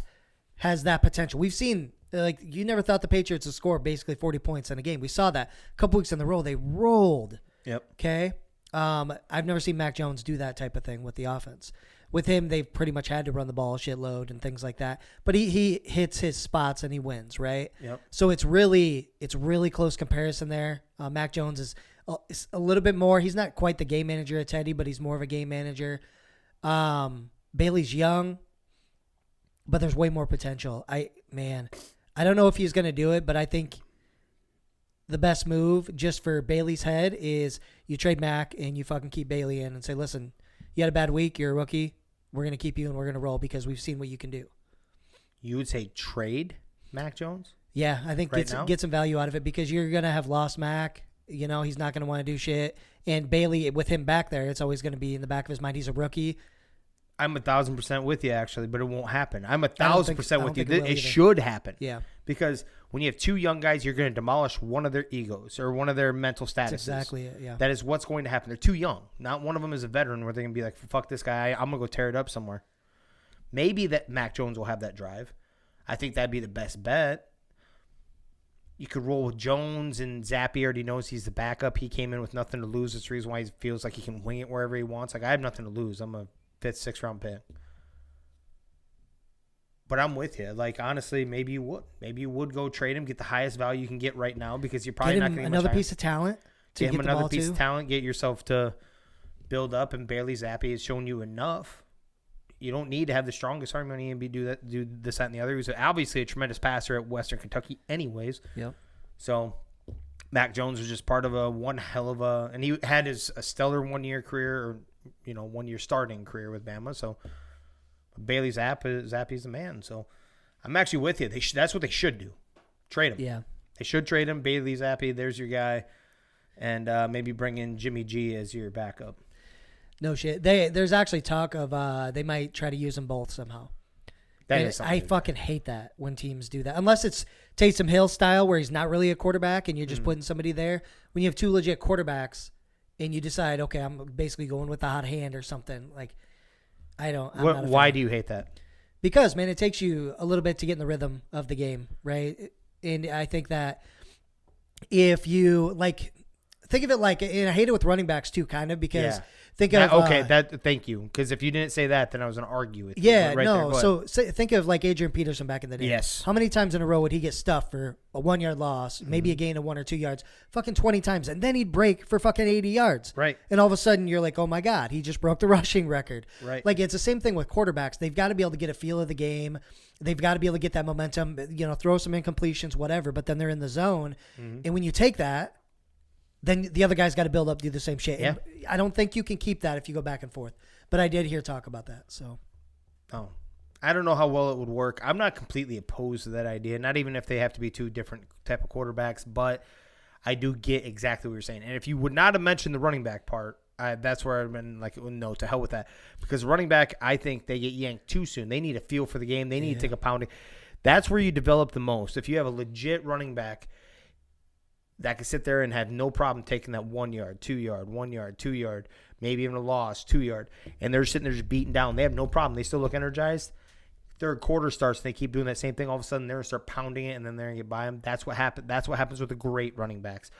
has that potential. We've seen, you never thought the Patriots would score basically 40 points in a game. We saw that a couple weeks in a row. They rolled. Yep. Okay? I've never seen Mac Jones do that type of thing with the offense. With him, they've pretty much had to run the ball a shitload and things like that. But he hits his spots and he wins, right? Yep. So it's really close comparison there. Mac Jones is a little bit more. He's not quite the game manager of Teddy, but he's more of a game manager. Bailey's young, but there's way more potential. I don't know if he's going to do it, but I think the best move just for Bailey's head is you trade Mac and you fucking keep Bailey in and say, listen, you had a bad week. You're a rookie. We're going to keep you and we're going to roll because we've seen what you can do. You would say trade Mac Jones? Yeah, I think get some value out of it because you're going to have lost Mac. You know, he's not going to want to do shit. And Bailey, with him back there, it's always going to be in the back of his mind. He's a rookie. I'm 1,000% with you, actually, but it won't happen. I'm 1,000% with you. It should happen. Yeah. Because when you have two young guys, you're going to demolish one of their egos or one of their mental statuses. That's exactly it, yeah. That is what's going to happen. They're too young. Not one of them is a veteran where they're going to be like, fuck this guy. I'm going to go tear it up somewhere. Maybe that Mac Jones will have that drive. I think that'd be the best bet. You could roll with Jones, and Zappy already knows he's the backup. He came in with nothing to lose. That's the reason why he feels like he can wing it wherever he wants. Like, I have nothing to lose. I'm a 5th, 6th round pick. But I'm with you. Like, honestly, maybe you would. Maybe you would go trade him, get the highest value you can get right now because you're probably not going to get another piece of talent. Get him another piece of talent. Get yourself to build up, and Bailey Zappi has shown you enough. You don't need to have the strongest arm in the NBA do this, that, and the other. He was obviously a tremendous passer at Western Kentucky anyways. Yep. So Mac Jones was just part of one hell of a – and he had a stellar one-year career or, one-year starting career with Bama. So Bailey Zappi's the man. So I'm actually with you. That's what they should do. Trade him. Yeah. They should trade him. Bailey Zappi, there's your guy. And maybe bring in Jimmy G as your backup. No shit. There's actually talk of they might try to use them both somehow. I fucking hate that when teams do that. Unless it's Taysom Hill style where he's not really a quarterback and you're just putting somebody there. When you have two legit quarterbacks and you decide, okay, I'm basically going with the hot hand or something. Like, why do you hate that? Because, man, it takes you a little bit to get in the rhythm of the game, right? And I think that if you, think of it like, and I hate it with running backs too, kind of, because think of thank you, because if you didn't say that, then I was going to argue with you. Yeah, right no. So think of like Adrian Peterson back in the day. Yes. How many times in a row would he get stuffed for a 1 yard loss, maybe a gain of 1 or 2 yards, fucking 20 times, and then he'd break for fucking 80 yards. Right. And all of a sudden you're like, oh my God, he just broke the rushing record. Right. Like it's the same thing with quarterbacks. They've got to be able to get a feel of the game. They've got to be able to get that momentum. Throw some incompletions, whatever. But then they're in the zone, and when you take that, then the other guy's got to build up, do the same shit. Yeah. And I don't think you can keep that if you go back and forth. But I did hear talk about that. So, I don't know how well it would work. I'm not completely opposed to that idea, not even if they have to be two different type of quarterbacks, but I do get exactly what you're saying. And if you would not have mentioned the running back part, that's where I've been like, no, to hell with that. Because running back, I think they get yanked too soon. They need a feel for the game. They need to take a pounding. That's where you develop the most. If you have a legit running back that can sit there and have no problem taking that 1 yard, 2 yard, 1 yard, 2 yard, maybe even a loss, 2 yard, and they're sitting there just beating down. They have no problem. They still look energized. Third quarter starts, and they keep doing that same thing. All of a sudden, they're going to start pounding it, and then they're going to get by them. That's what happens. That's what happens with the great running backs.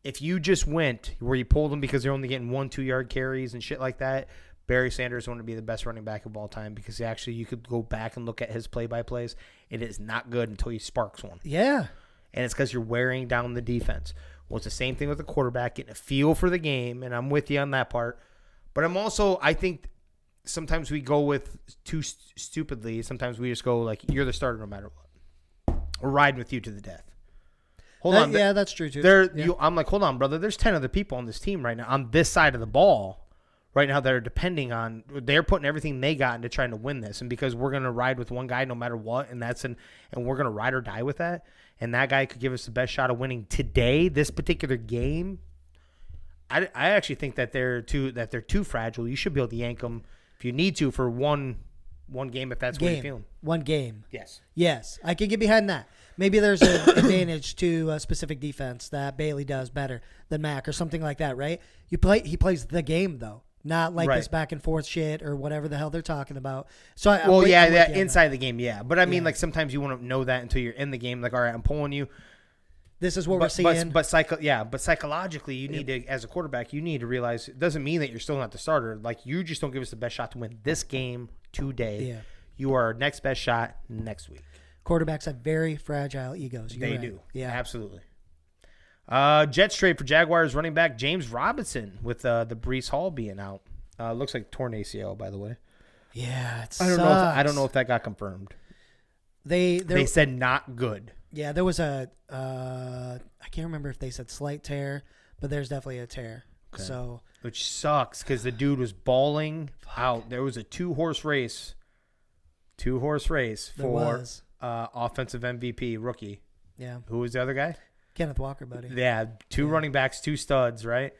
If you just went where you pulled them because they're only getting 1 2 yard carries and shit like that, Barry Sanders wanted to be the best running back of all time because actually you could go back and look at his play-by-plays. It is not good until he sparks one. Yeah. And it's because you're wearing down the defense. Well, it's the same thing with the quarterback, getting a feel for the game, and I'm with you on that part. But I think sometimes we go with too stupidly. Sometimes we just go like, you're the starter no matter what. We're riding with you to the death. Hold on. Yeah, that's true, too. I'm like, hold on, brother. There's 10 other people on this team right now on this side of the ball right now that are depending on, they're putting everything they got into trying to win this. And because we're going to ride with one guy no matter what, and we're going to ride or die with that, and that guy could give us the best shot of winning today, this particular game, I actually think that they're too fragile. You should be able to yank them if you need to for one game if that's what you're feeling. One game. Yes. I can get behind that. Maybe there's an advantage to a specific defense that Bailey does better than Mac or something like that, right? He plays the game, though. Not like this back and forth shit or whatever the hell they're talking about. So inside the game, yeah. But I mean, like sometimes you won't know that until you're in the game. Like, all right, I'm pulling you. This is what we're seeing. But psychologically, you need to, as a quarterback, you need to realize it doesn't mean that you're still not the starter. Like, you just don't give us the best shot to win this game today. Yeah. You are our next best shot next week. Quarterbacks have very fragile egos. They do. Yeah, absolutely. Jets trade for Jaguars running back James Robinson with the Breece Hall being out. Looks like torn ACL, by the way. Yeah, I don't know if that got confirmed. They said not good. Yeah, there was I can't remember if they said slight tear, but there's definitely a tear. Okay. So which sucks because the dude was bawling out. There was a two-horse race for offensive MVP rookie. Yeah. Who was the other guy? Kenneth Walker, buddy. Yeah, two running backs, two studs, right?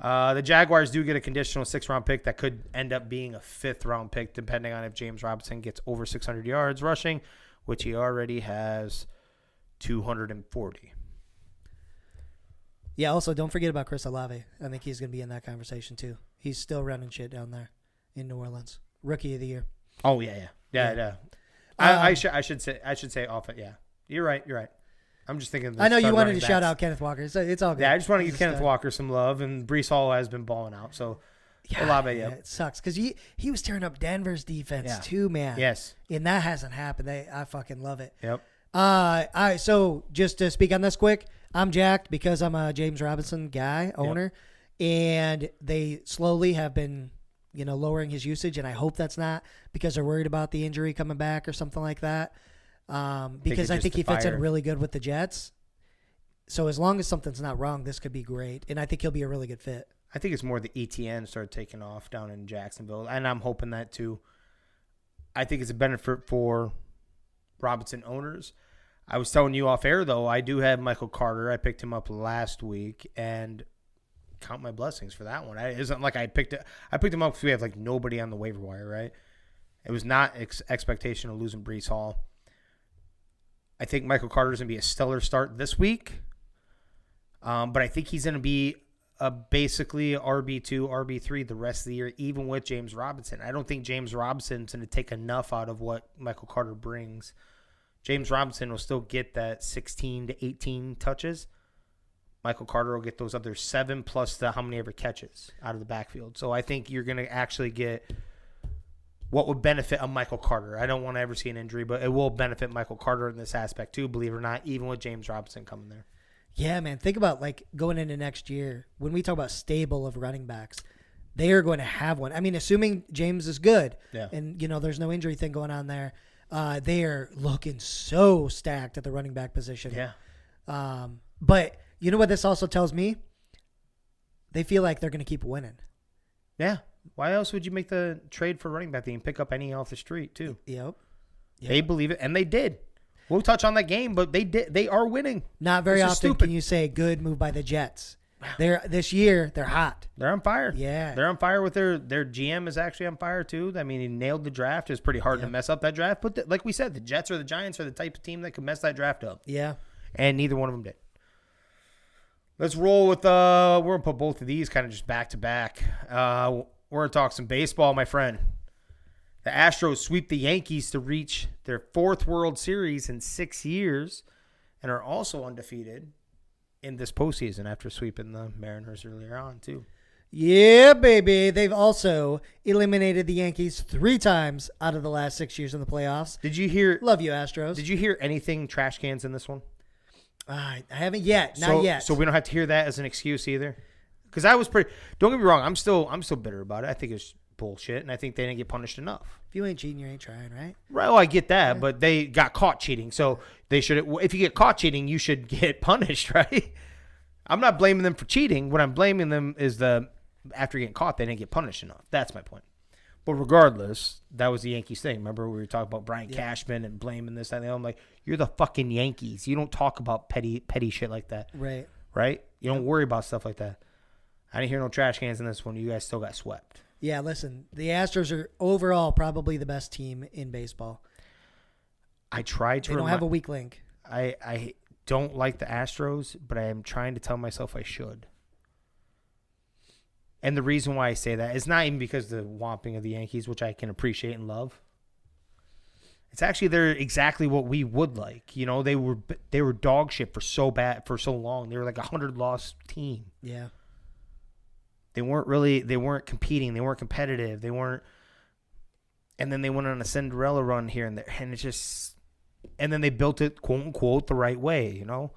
The Jaguars do get a conditional 6th-round pick that could end up being a 5th-round pick depending on if James Robinson gets over 600 yards rushing, which he already has 240. Yeah, also don't forget about Chris Olave. I think he's going to be in that conversation too. He's still running shit down there in New Orleans. Rookie of the year. Oh, yeah. I should say off it. Yeah, you're right. I'm just thinking. I know you wanted to shout out Kenneth Walker. It's all good. Yeah, I just want to give Kenneth Walker some love, and Breece Hall has been balling out. So, Olave, it sucks because he was tearing up Denver's defense too, man. Yes, and that hasn't happened. I fucking love it. Yep. So just to speak on this quick, I'm jacked because I'm a James Robinson guy, owner, and they slowly have been, lowering his usage, and I hope that's not because they're worried about the injury coming back or something like that. Because I think he fits in really good with the Jets. So as long as something's not wrong, this could be great, and I think he'll be a really good fit. I think it's more the ETN started taking off down in Jacksonville, and I'm hoping that too. I think it's a benefit for Robinson owners. I was telling you off air, though, I do have Michael Carter. I picked him up last week, and count my blessings for that one. It isn't like I picked him up because we have like nobody on the waiver wire, right? It was not expectation of losing Breece Hall. I think Michael Carter's going to be a stellar start this week, but I think he's going to be basically RB2, RB3 the rest of the year, even with James Robinson. I don't think James Robinson's going to take enough out of what Michael Carter brings. James Robinson will still get that 16 to 18 touches. Michael Carter will get those other 7 plus the how many ever catches out of the backfield. So I think you're going to actually get what would benefit a Michael Carter. I don't want to ever see an injury, but it will benefit Michael Carter in this aspect too, believe it or not, even with James Robinson coming there. Yeah, man. Think about like going into next year. When we talk about stable of running backs, they are going to have one. I mean, assuming James is good and, there's no injury thing going on there, they are looking so stacked at the running back position. Yeah. But you know what this also tells me? They feel like they're going to keep winning. Yeah. Why else would you make the trade for running back? They can pick up any off the street too. Yep. They believe it, and they did. We'll touch on that game, but they did. They are winning. Not very often can you say good move by the Jets. This year they're hot. They're on fire. Yeah, they're on fire with their GM is actually on fire too. I mean, he nailed the draft. It's pretty hard to mess up that draft, but like we said, the Jets or the Giants are the type of team that could mess that draft up. Yeah, and neither one of them did. Let's roll with we're gonna put both of these kind of just back to back. We're going to talk some baseball, my friend. The Astros sweep the Yankees to reach their 4th World Series in 6 years and are also undefeated in this postseason after sweeping the Mariners earlier on, too. Yeah, baby. They've also eliminated the Yankees 3 times out of the last 6 years in the playoffs. Did you hear? Love you, Astros. Did you hear anything trash cans in this one? I haven't yet. Not yet. So we don't have to hear that as an excuse either. Because I was pretty. Don't get me wrong. I'm still bitter about it. I think it's bullshit, and I think they didn't get punished enough. If you ain't cheating, you ain't trying, right? Right. Well, I get that, but they got caught cheating, so they should. If you get caught cheating, you should get punished, right? I'm not blaming them for cheating. What I'm blaming them is after getting caught, they didn't get punished enough. That's my point. But regardless, that was the Yankees thing. Remember we were talking about Brian Cashman and blaming this and that. I'm like, you're the fucking Yankees. You don't talk about petty shit like that. Right. Right? You don't worry about stuff like that. I didn't hear no trash cans in this one. You guys still got swept. Yeah, listen, the Astros are overall probably the best team in baseball. I tried to. They don't have a weak link. I don't like the Astros, but I am trying to tell myself I should. And the reason why I say that is not even because of the whomping of the Yankees, which I can appreciate and love. It's actually they're exactly what we would like. You know, they were dog shit for so long. They were like a 100-loss team. Yeah. They weren't competing. They weren't competitive. And then they went on a Cinderella run here and there. And then they built it, quote unquote, the right way, you know?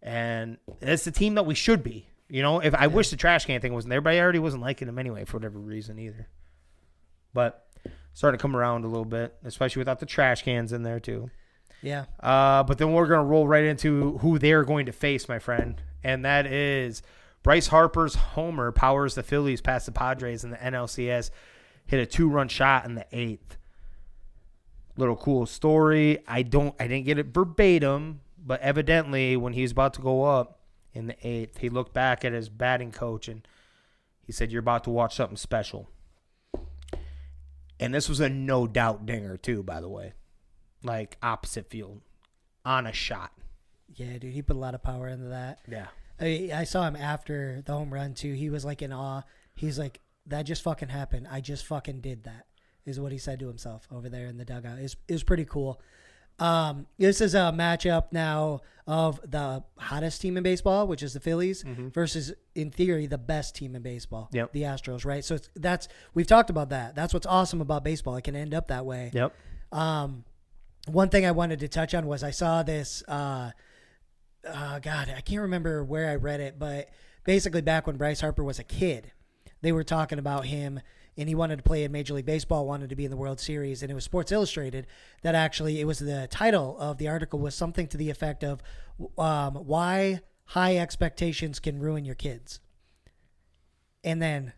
And it's the team that we should be. You know, if I wish the trash can thing wasn't there, but I already wasn't liking them anyway for whatever reason either. But starting to come around a little bit, especially without the trash cans in there too. Yeah. But then we're going to roll right into who they're going to face, my friend. And that is Bryce Harper's homer powers the Phillies past the Padres in the NLCS. Hit a 2-run shot in the 8th. Little cool story. I didn't get it verbatim, but evidently when he was about to go up in the 8th, he looked back at his batting coach and he said, "You're about to watch something special." And this was a no-doubt dinger too, by the way. Like opposite field on a shot. Yeah, dude, he put a lot of power into that. Yeah. I saw him after the home run too. He was like in awe. He's like, "That just fucking happened. I just fucking did that," is what he said to himself over there in the dugout. It was pretty cool. This is a matchup now of the hottest team in baseball, which is the Phillies, versus, in theory, the best team in baseball, the Astros, right? So we've talked about that. That's what's awesome about baseball. It can end up that way. Yep. One thing I wanted to touch on was I saw this, God, I can't remember where I read it, but basically back when Bryce Harper was a kid, they were talking about him, and he wanted to play in Major League Baseball, wanted to be in the World Series, and it was Sports Illustrated that actually, it was the title of the article was something to the effect of why high expectations can ruin your kids. And then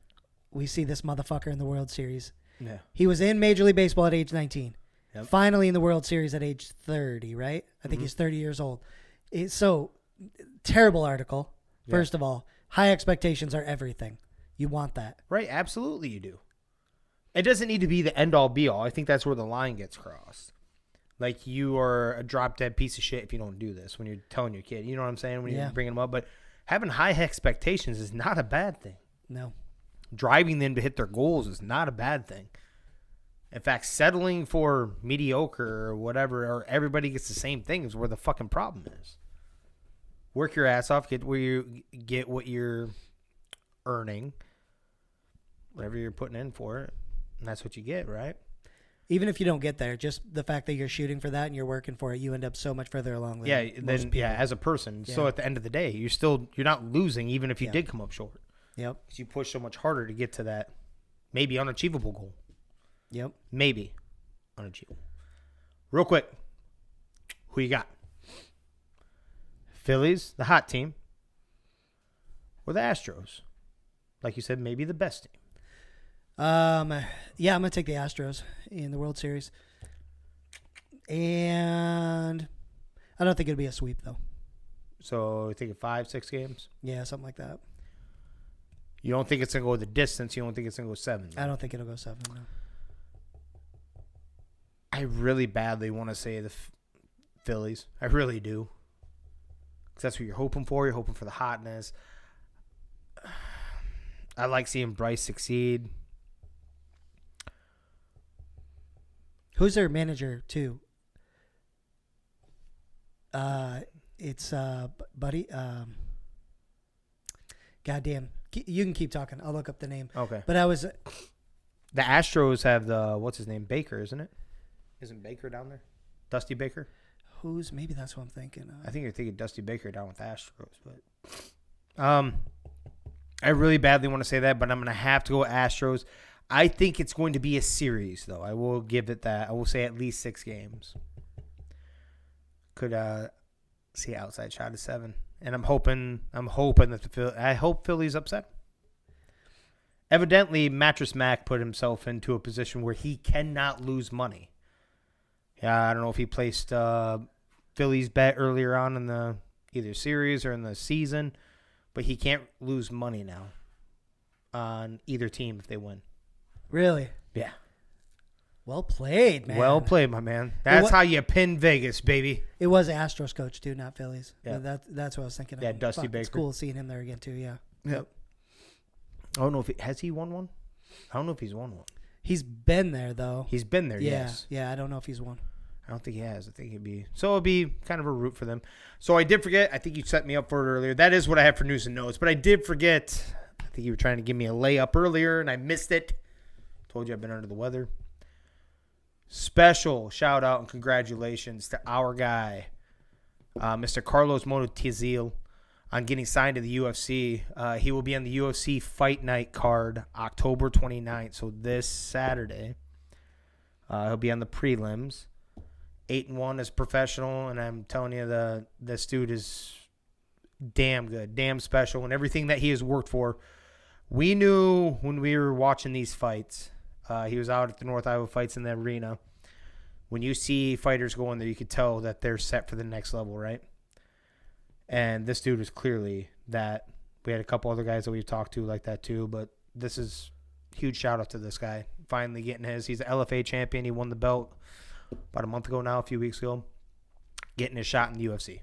we see this motherfucker in the World Series. Yeah. He was in Major League Baseball at age 19. Yep. Finally in the World Series at age 30, right? I think he's 30 years old. So, terrible article, first of all. High expectations are everything. You want that. Right, absolutely you do. It doesn't need to be the end-all, be-all. I think that's where the line gets crossed. Like, you are a drop-dead piece of shit if you don't do this when you're telling your kid. You know what I'm saying? When you're bringing them up. But having high expectations is not a bad thing. No. Driving them to hit their goals is not a bad thing. In fact, settling for mediocre or whatever, or everybody gets the same thing is where the fucking problem is. Work your ass off, get what you're earning, whatever you're putting in for it, and that's what you get, right? Even if you don't get there, just the fact that you're shooting for that and you're working for it, you end up so much further along than most people. As a person. Yeah. So at the end of the day, you're not losing even if you did come up short. Yep. Because you push so much harder to get to that maybe unachievable goal. Yep. Maybe unachievable. Real quick, who you got? Phillies, the hot team, or the Astros? Like you said, maybe the best team. I'm gonna take the Astros in the World Series, and I don't think it'll be a sweep though. So you think of 5-6 games? Yeah, something like that. You don't think it's gonna go the distance? You don't think it's gonna go 7? I don't think it'll go 7. No. I really badly want to say the Phillies. I really do. Because that's what you're hoping for. You're hoping for the hotness. I like seeing Bryce succeed. Who's their manager, too? It's Buddy. Goddamn. You can keep talking. I'll look up the name. Okay. But I was. The Astros have the, what's his name? Baker, isn't it? Isn't Baker down there? Dusty Baker? Maybe that's what I'm thinking of. I think you're thinking Dusty Baker down with the Astros, but I really badly want to say that, but I'm going to have to go Astros. I think it's going to be a series, though. I will give it that. I will say at least 6 games. Could see outside shot of 7, and I'm hoping that I hope Philly's upset. Evidently, Mattress Mac put himself into a position where he cannot lose money. Yeah, I don't know if he placed Philly's bet earlier on in the either series or in the season, but he can't lose money now on either team if they win. Really? Yeah. Well played, man. Well played, my man. That's how you pin Vegas, baby. It was Astros coach, too, not Phillies. Yeah. That's what I was thinking of. Yeah, Dusty Baker. It's cool seeing him there again, too, yeah. Yep. I don't know if has he won one? I don't know if he's won one. He's been there, though. He's been there, yeah, yes. Yeah, I don't know if he's won. I don't think he has. I think it'll be kind of a root for them. So I did forget. I think you set me up for it earlier. That is what I have for news and notes. But I did forget. I think you were trying to give me a layup earlier, and I missed it. Told you I've been under the weather. Special shout out and congratulations to our guy, Mr. Carlos Montiel, on getting signed to the UFC. He will be on the UFC Fight Night card October 29th. So this Saturday, he'll be on the prelims. 8-1 as professional, and I'm telling you, this dude is damn good, damn special, and everything that he has worked for. We knew when we were watching these fights, he was out at the North Iowa Fights in the arena. When you see fighters go in there, you could tell that they're set for the next level, right? And this dude was clearly that. We had a couple other guys that we've talked to like that too, but this is huge shout out to this guy. Finally getting his. He's the LFA champion. He won the belt about a month ago now, a few weeks ago, getting his shot in the UFC.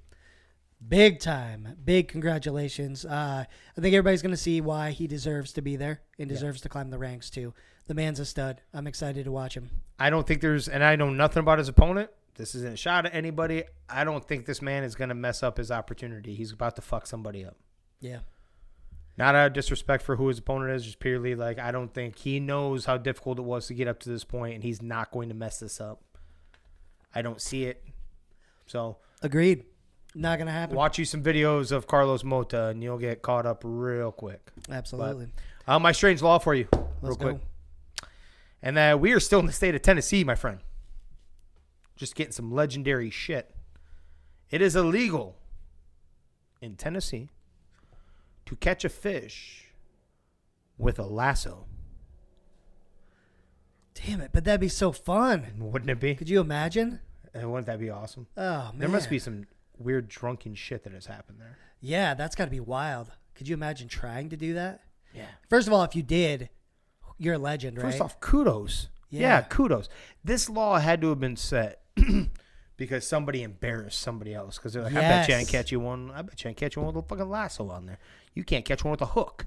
Big time. Big congratulations. I think everybody's going to see why he deserves to be there and deserves to climb the ranks, too. The man's a stud. I'm excited to watch him. I don't think and I know nothing about his opponent. This isn't a shot at anybody. I don't think this man is going to mess up his opportunity. He's about to fuck somebody up. Yeah. Not out of disrespect for who his opponent is, just purely like I don't think he knows how difficult it was to get up to this point, and he's not going to mess this up. I don't see it. So agreed. Not going to happen. Watch you some videos of Carlos Mota, and you'll get caught up real quick. Absolutely. But, my strange law for you Let's real quick. go. And we are still in the state of Tennessee, my friend. Just getting some legendary shit. It is illegal in Tennessee to catch a fish with a lasso. Damn it, but that'd be so fun. Wouldn't it be? Could you imagine? And wouldn't that be awesome? Oh, man. There must be some weird drunken shit that has happened there. Yeah, that's got to be wild. Could you imagine trying to do that? Yeah. First of all, if you did, you're a legend, right? First off, kudos. Yeah, kudos. This law had to have been set because somebody embarrassed somebody else. Because they're like, I bet you I ain't catch you one. I bet you I ain't catch you one with a fucking lasso on there. You can't catch one with a hook.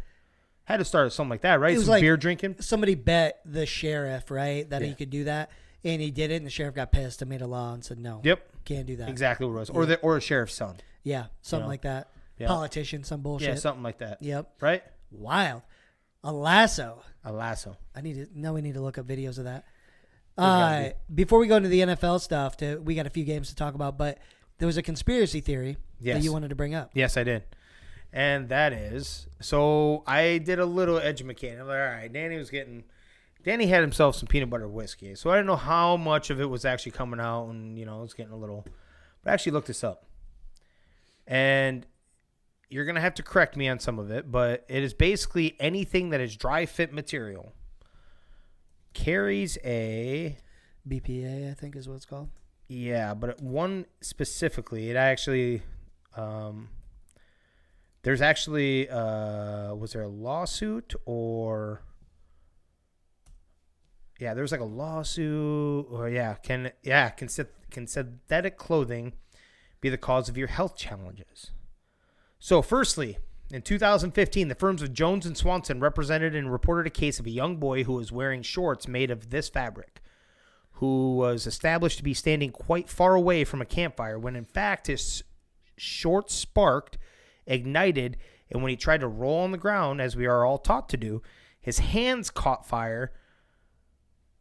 Had to start with something like that, right? It was some like beer drinking. Somebody bet the sheriff, right, that he could do that, and he did it, and the sheriff got pissed and made a law and said, no, can't do that. Exactly what it was. Or a sheriff's son. Yeah, something like that. Yeah. Politician, some bullshit. Yeah, something like that. Yep. Right? Wild. A lasso. A lasso. We need to look up videos of that. Before we go into the NFL stuff, we got a few games to talk about, but there was a conspiracy theory that you wanted to bring up. Yes, I did. And that is, so I did a little educating. I'm like, all right, Danny had himself some peanut butter whiskey. So I didn't know how much of it was actually coming out, and, it's getting a little, but I actually looked this up. And you're going to have to correct me on some of it, but it is basically anything that is dry fit material carries a BPA, I think is what it's called. Yeah, but one specifically, it actually, there's actually, was there a lawsuit or, there's like a lawsuit or can synthetic clothing be the cause of your health challenges? So firstly, in 2015, the firms of Jones and Swanson represented and reported a case of a young boy who was wearing shorts made of this fabric, who was established to be standing quite far away from a campfire when in fact his shorts sparked, ignited, And when he tried to roll on the ground, as we are all taught to do, his hands caught fire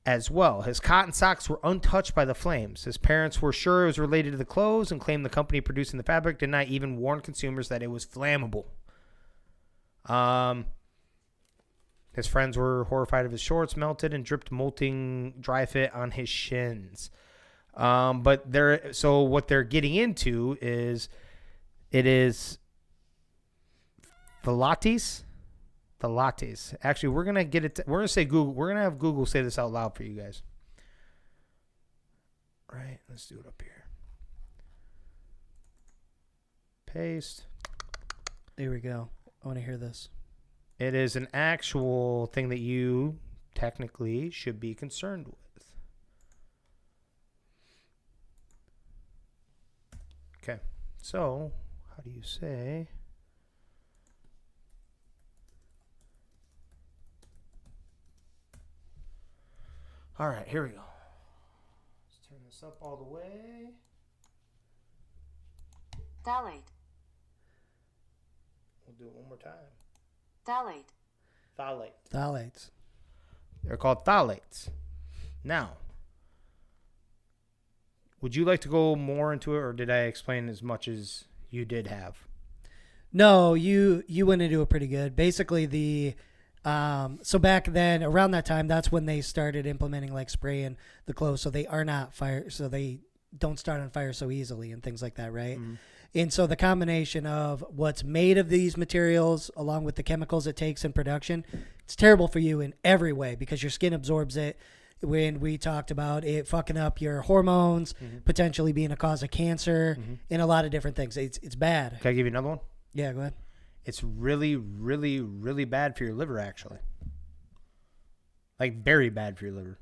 as well. His cotton socks were untouched by the flames. His parents were sure it was related to the clothes and claimed the company producing the fabric did not even warn consumers that it was flammable. His friends were horrified of his shorts melted and dripped molting dry fit on his shins. So what they're getting into is it is the lattes. The lattes. Actually, we're gonna get it. We're gonna say Google. We're gonna have Google say this out loud for you guys. Right. Let's do it up here. Paste. There we go. I want to hear this. It is an actual thing that you technically should be concerned with. Okay. So, how do you say? All right, here we go. Let's turn this up all the way. Phthalate. We'll do it one more time. Phthalate. Phthalate. Phthalates. They're called phthalates. Now, would you like to go more into it, or did I explain as much as you did have? No, you went into it pretty good. Basically, so back then, around that time, that's when they started implementing like spraying the clothes, so they are not fire, so they don't start on fire so easily and things like that, right? Mm-hmm. And so the combination of what's made of these materials, along with the chemicals it takes in production, it's terrible for you in every way because your skin absorbs it. When we talked about it fucking up your hormones, potentially being a cause of cancer, and a lot of different things, it's bad. Can I give you another one? Yeah, go ahead. It's really, really, really bad for your liver, actually. Like, very bad for your liver.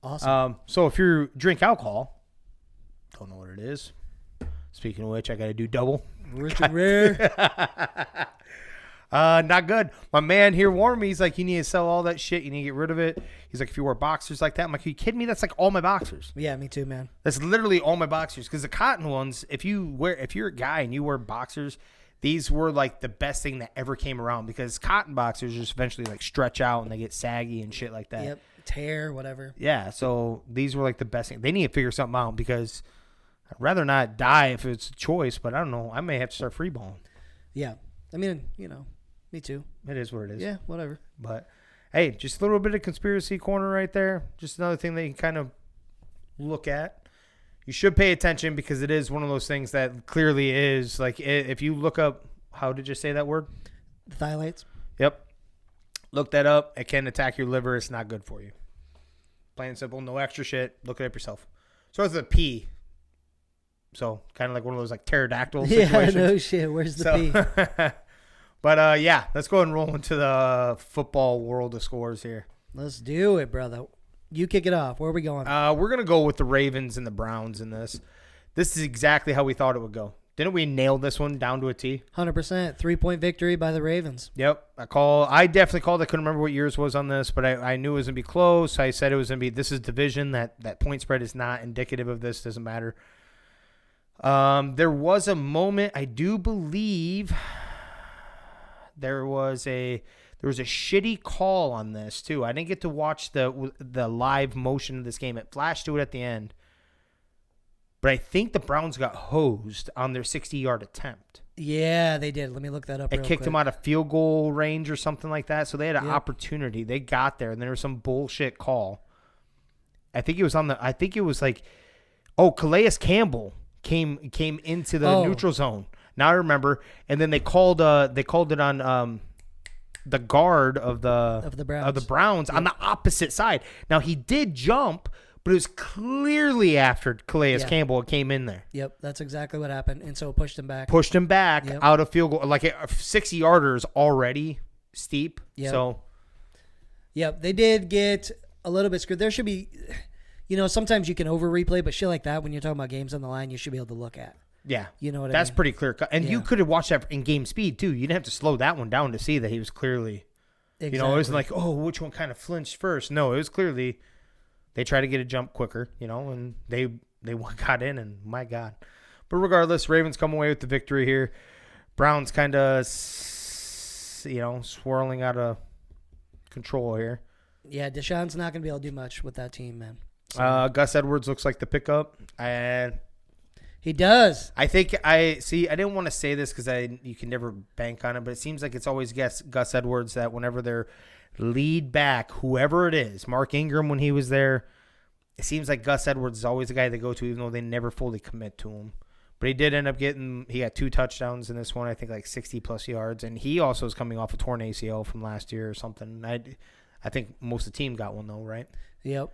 Awesome. So if you drink alcohol, don't know what it is. Speaking of which, I got to do double. Rich and rare. Not good. My man here warned me. He's like, you need to sell all that shit. You need to get rid of it. He's like, if you wear boxers like that, I'm like, are you kidding me? That's like all my boxers. Yeah, me too, man. That's literally all my boxers. Because the cotton ones, if you're a guy and you wear boxers, these were like the best thing that ever came around because cotton boxers just eventually like stretch out and they get saggy and shit like that. Yep. Tear, whatever. Yeah. So these were like the best thing. They need to figure something out because I'd rather not die if it's a choice, but I don't know. I may have to start freeballing. Yeah. I mean, me too. It is what it is. Yeah, whatever. But, hey, just a little bit of conspiracy corner right there. Just another thing that you can kind of look at. You should pay attention because it is one of those things that clearly is. Like, if you look up, how did you say that word? Phthalates. Yep. Look that up. It can attack your liver. It's not good for you. Plain and simple. No extra shit. Look it up yourself. So it's a P. So kind of like one of those like pterodactyl situations. Yeah, no shit. Where's the P? But, yeah, let's go ahead and roll into the football world of scores here. Let's do it, brother. You kick it off. Where are we going? We're going to go with the Ravens and the Browns in this. This is exactly how we thought it would go. Didn't we nail this one down to a T? 100%. 3-point victory by the Ravens. Yep. I definitely called. I couldn't remember what yours was on this, but I knew it was going to be close. I said it was going to be, this is division. That point spread is not indicative of this. Doesn't matter. There was a moment, I do believe... There was a shitty call on this too. I didn't get to watch the live motion of this game. It flashed to it at the end. But I think the Browns got hosed on their 60-yard attempt. Yeah, they did. Let me look that up. It kicked them out of field goal range or something like that. So they had an Yep. opportunity. They got there, and there was some bullshit call. I think it was Calais Campbell came into the neutral zone. Now I remember, and then they called it on the guard of the Browns Yep. on the opposite side. Now he did jump, but it was clearly after Calais Campbell came in there. Yep, that's exactly what happened, and so it pushed him back. Yep. Out of field goal, like a 60-yarder is already steep. Yep. So, yep, they did get a little bit screwed. There should be, sometimes you can over replay, but shit like that when you're talking about games on the line, you should be able to look at. Yeah. You know what I mean? That's pretty clear cut. And you could have watched that in game speed, too. You didn't have to slow that one down to see that he was clearly, exactly. It wasn't like, which one kind of flinched first. No, it was clearly they tried to get a jump quicker, and they got in, and my God. But regardless, Ravens come away with the victory here. Brown's kind of, swirling out of control here. Yeah, Deshaun's not going to be able to do much with that team, man. Gus Edwards looks like the pickup. He does. I think I didn't want to say this because you can never bank on it, but it seems like it's always Gus Edwards that whenever they're lead back, whoever it is, Mark Ingram when he was there, it seems like Gus Edwards is always the guy they go to, even though they never fully commit to him. But he did end up he got 2 touchdowns in this one, I think like 60-plus yards, and he also is coming off a torn ACL from last year or something. I think most of the team got one, though, right? Yep.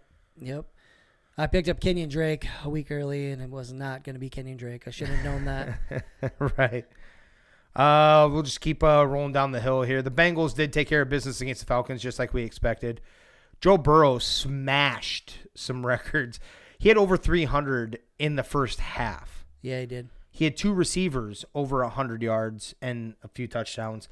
I picked up Kenyon Drake a week early, and it was not going to be Kenyon Drake. I should have known that. Right. We'll just keep rolling down the hill here. The Bengals did take care of business against the Falcons, just like we expected. Joe Burrow smashed some records. He had over 300 in the first half. Yeah, he did. He had 2 receivers over 100 yards and a few touchdowns.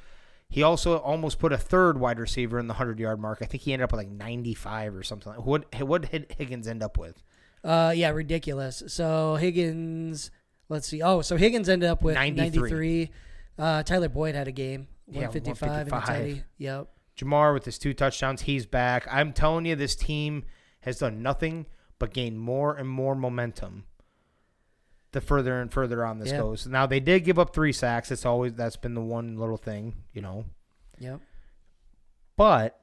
He also almost put a third wide receiver in the 100-yard mark. I think he ended up with like 95 or something. What did Higgins end up with? Yeah, ridiculous. So Higgins, let's see. Oh, so Higgins ended up with 93. Tyler Boyd had a game, 155. And yep. Jamar with his 2 touchdowns, he's back. I'm telling you, this team has done nothing but gain more and more momentum the further and further on this goes. Now, they did give up 3 sacks. That's been the one little thing, Yep. But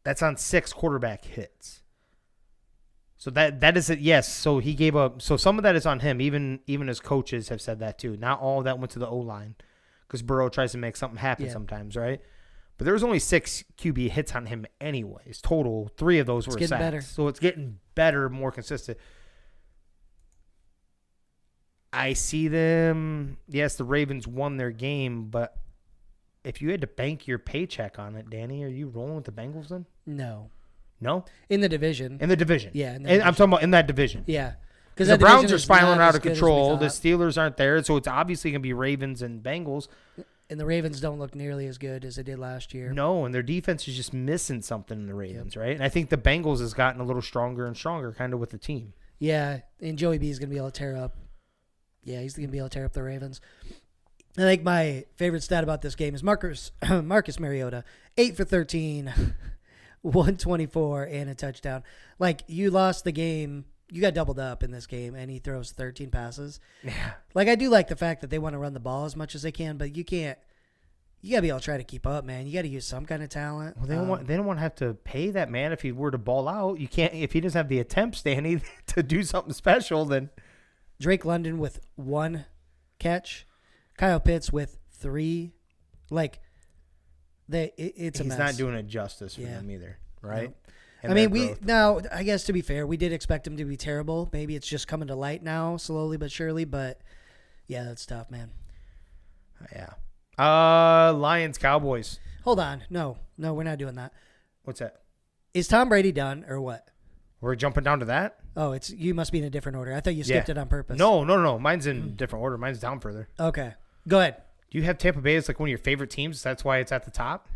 that's on 6 quarterback hits. So that is it. Yes. So he gave up. So some of that is on him. Even his coaches have said that too. Not all of that went to the O-line because Burrow tries to make something happen sometimes, right? But there was only 6 QB hits on him anyways. Total, 3 of those were sacks. Better. So it's getting better, more consistent. I see them. Yes, the Ravens won their game, but if you had to bank your paycheck on it, Danny, are you rolling with the Bengals then? No. No? In the division. In the division. Yeah. I'm talking about in that division. Yeah. Because the Browns are spiraling out of control. The Steelers aren't there, so it's obviously going to be Ravens and Bengals. And the Ravens don't look nearly as good as they did last year. No, and their defense is just missing something in the Ravens, right? And I think the Bengals has gotten a little stronger and stronger kind of with the team. Yeah, and Joey B is going to be able to tear up. Yeah, he's going to be able to tear up the Ravens. I think my favorite stat about this game is Marcus Mariota, 8 for 13, 124, and a touchdown. Like, you lost the game. You got doubled up in this game, and he throws 13 passes. Yeah. Like, I do like the fact that they want to run the ball as much as they can, but you can't. You got to be able to try to keep up, man. You got to use some kind of talent. Well, they don't want to have to pay that man if he were to ball out. You can't, if he doesn't have the attempts, Danny, to do something special, then. Drake London with 1 catch. Kyle Pitts with 3. Like, it's a mess. He's not doing it justice for them either, right? No. I mean, I guess to be fair, we did expect him to be terrible. Maybe it's just coming to light now, slowly but surely. But, yeah, that's tough, man. Yeah. Lions, Cowboys. Hold on. No, we're not doing that. What's that? Is Tom Brady done or what? We're jumping down to that? Oh, you must be in a different order. I thought you skipped it on purpose. No. Mine's in different order. Mine's down further. Okay. Go ahead. Do you have Tampa Bay as like one of your favorite teams? That's why it's at the top?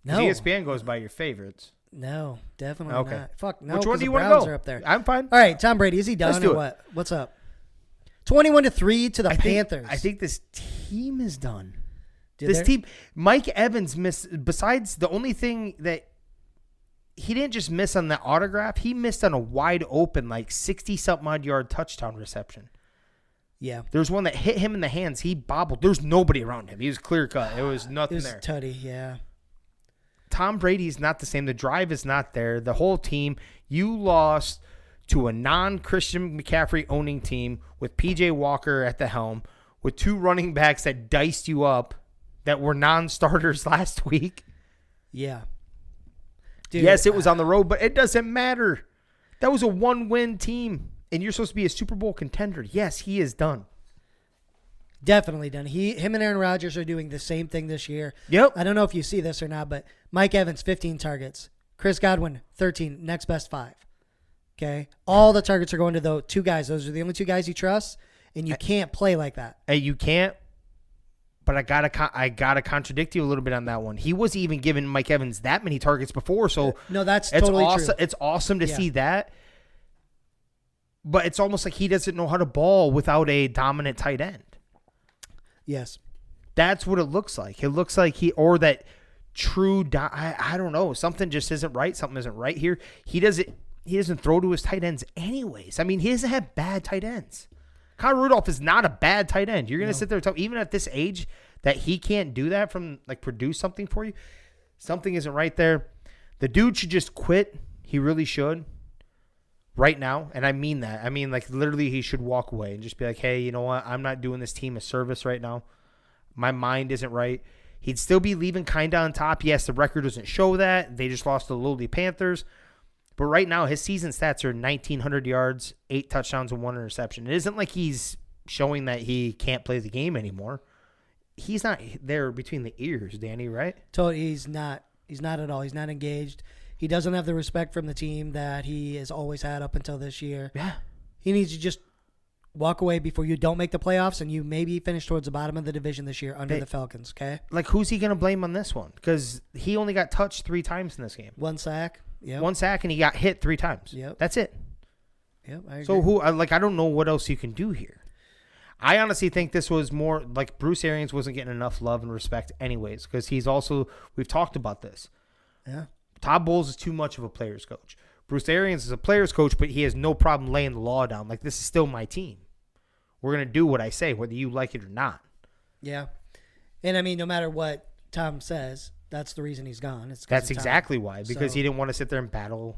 No. ESPN goes by your favorites. No, definitely Okay. not. Fuck, no. Which one do you want to Browns go? are up there. I'm fine. All right, Tom Brady, is he done Let's do or it. what? What's up? 21-3 to the Panthers. I think this team is done. This team, Mike Evans missed, besides the only thing that he didn't just miss on the autograph, he missed on a wide open, like 60-something odd yard touchdown reception. Yeah. There's one that hit him in the hands. He bobbled. There's nobody around him. He was clear cut. It was nothing there. Tutty, yeah. Tom Brady's not the same. The drive is not there. The whole team, you lost to a non-Christian McCaffrey owning team with P.J. Walker at the helm, with 2 running backs that diced you up that were non-starters last week. Yeah. Dude, yes, it was on the road, but it doesn't matter. That was a 1-win team, and you're supposed to be a Super Bowl contender. Yes, he is done. Definitely done. Him and Aaron Rodgers are doing the same thing this year. Yep. I don't know if you see this or not, but Mike Evans, 15 targets. Chris Godwin, 13. Next best 5. Okay? All the targets are going to those 2 guys. Those are the only 2 guys you trust, and you can't play like that. Hey, you can't, but I gotta contradict you a little bit on that one. He wasn't even giving Mike Evans that many targets before, so no, that's it's totally awesome. true. It's awesome to see that, but it's almost like he doesn't know how to ball without a dominant tight end. Yes. That's what it looks like. It looks like or that true, I don't know. Something just isn't right. Something isn't right here. He doesn't throw to his tight ends anyways. I mean, he doesn't have bad tight ends. Kyle Rudolph is not a bad tight end. You're going to sit there and tell, even at this age, that he can't do that from, like, produce something for you. Something isn't right there. The dude should just quit. He really should. Right now. And I mean that. I mean, like, literally he should walk away and just be like, hey, you know what? I'm not doing this team a service right now. My mind isn't right. He'd still be leaving kind of on top. Yes, the record doesn't show that. They just lost to the lowly Panthers. But right now, his season stats are 1,900 yards, 8 touchdowns, and 1 interception. It isn't like he's showing that he can't play the game anymore. He's not there between the ears, Danny, right? Totally, he's not. He's not at all. He's not engaged. He doesn't have the respect from the team that he has always had up until this year. Yeah. He needs to just walk away before you don't make the playoffs and you maybe finish towards the bottom of the division this year under the Falcons, okay? Like, who's he going to blame on this one? Because he only got touched 3 times in this game. 1 sack. Yep. 1 sack, and he got hit 3 times. Yep. That's it. Yep, I agree. So I don't know what else you can do here. I honestly think this was more like Bruce Arians wasn't getting enough love and respect anyways, because he's also, we've talked about this. Yeah. Todd Bowles is too much of a player's coach. Bruce Arians is a player's coach, but he has no problem laying the law down. Like, this is still my team. We're going to do what I say, whether you like it or not. Yeah. And I mean, no matter what Tom says, that's the reason he's gone. That's exactly why, because he didn't want to sit there and battle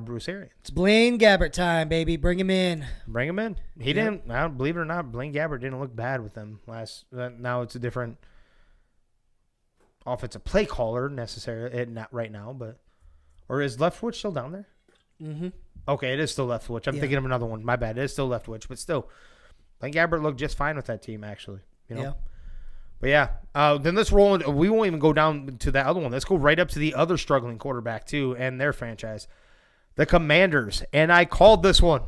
Bruce Arians. It's Blaine Gabbert time, baby. Bring him in. Bring him in. He didn't. I don't believe it or not. Blaine Gabbert didn't look bad with them last. Now it's a different offensive play caller necessarily. Not right now, but or is Leftwich still down there? Mm-hmm. Okay, it is still Leftwich. I'm thinking of another one. My bad. It is still Leftwich, but still, Blaine Gabbert looked just fine with that team actually. You know. Yeah. But yeah, then let's roll. We won't even go down to that other one. Let's go right up to the other struggling quarterback too, and their franchise, the Commanders. And I called this one.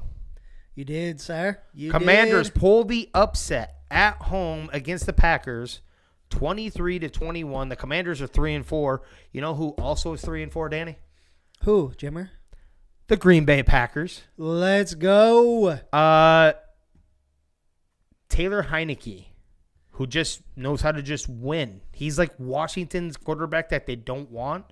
You did, sir. You Commanders did. pull the upset at home against the Packers, 23-21. The Commanders are 3-4. You know who also is 3-4, Danny? Who, Jimmer? The Green Bay Packers. Let's go. Taylor Heineke, who just knows how to just win. He's like Washington's quarterback that they don't want,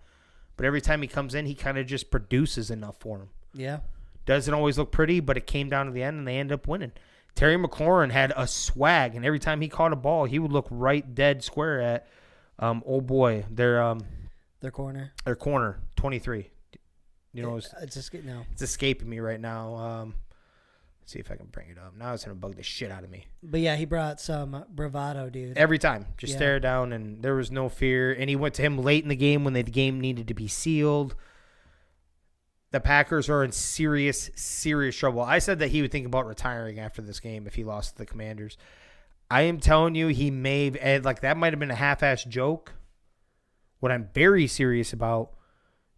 but every time he comes in, he kind of just produces enough for them. Yeah. Doesn't always look pretty, but it came down to the end, and they end up winning. Terry McLaurin had a swag, and every time he caught a ball, he would look right dead square at, their corner. Their corner, 23. You know, It's escaping me right now. Let's see if I can bring it up. Now it's going to bug the shit out of me. But yeah, he brought some bravado, dude. Every time. Just stare down, and there was no fear. And he went to him late in the game when the game needed to be sealed. The Packers are in serious, serious trouble. I said that he would think about retiring after this game if he lost to the Commanders. I am telling you, he may have, like, that might have been a half-assed joke. What I'm very serious about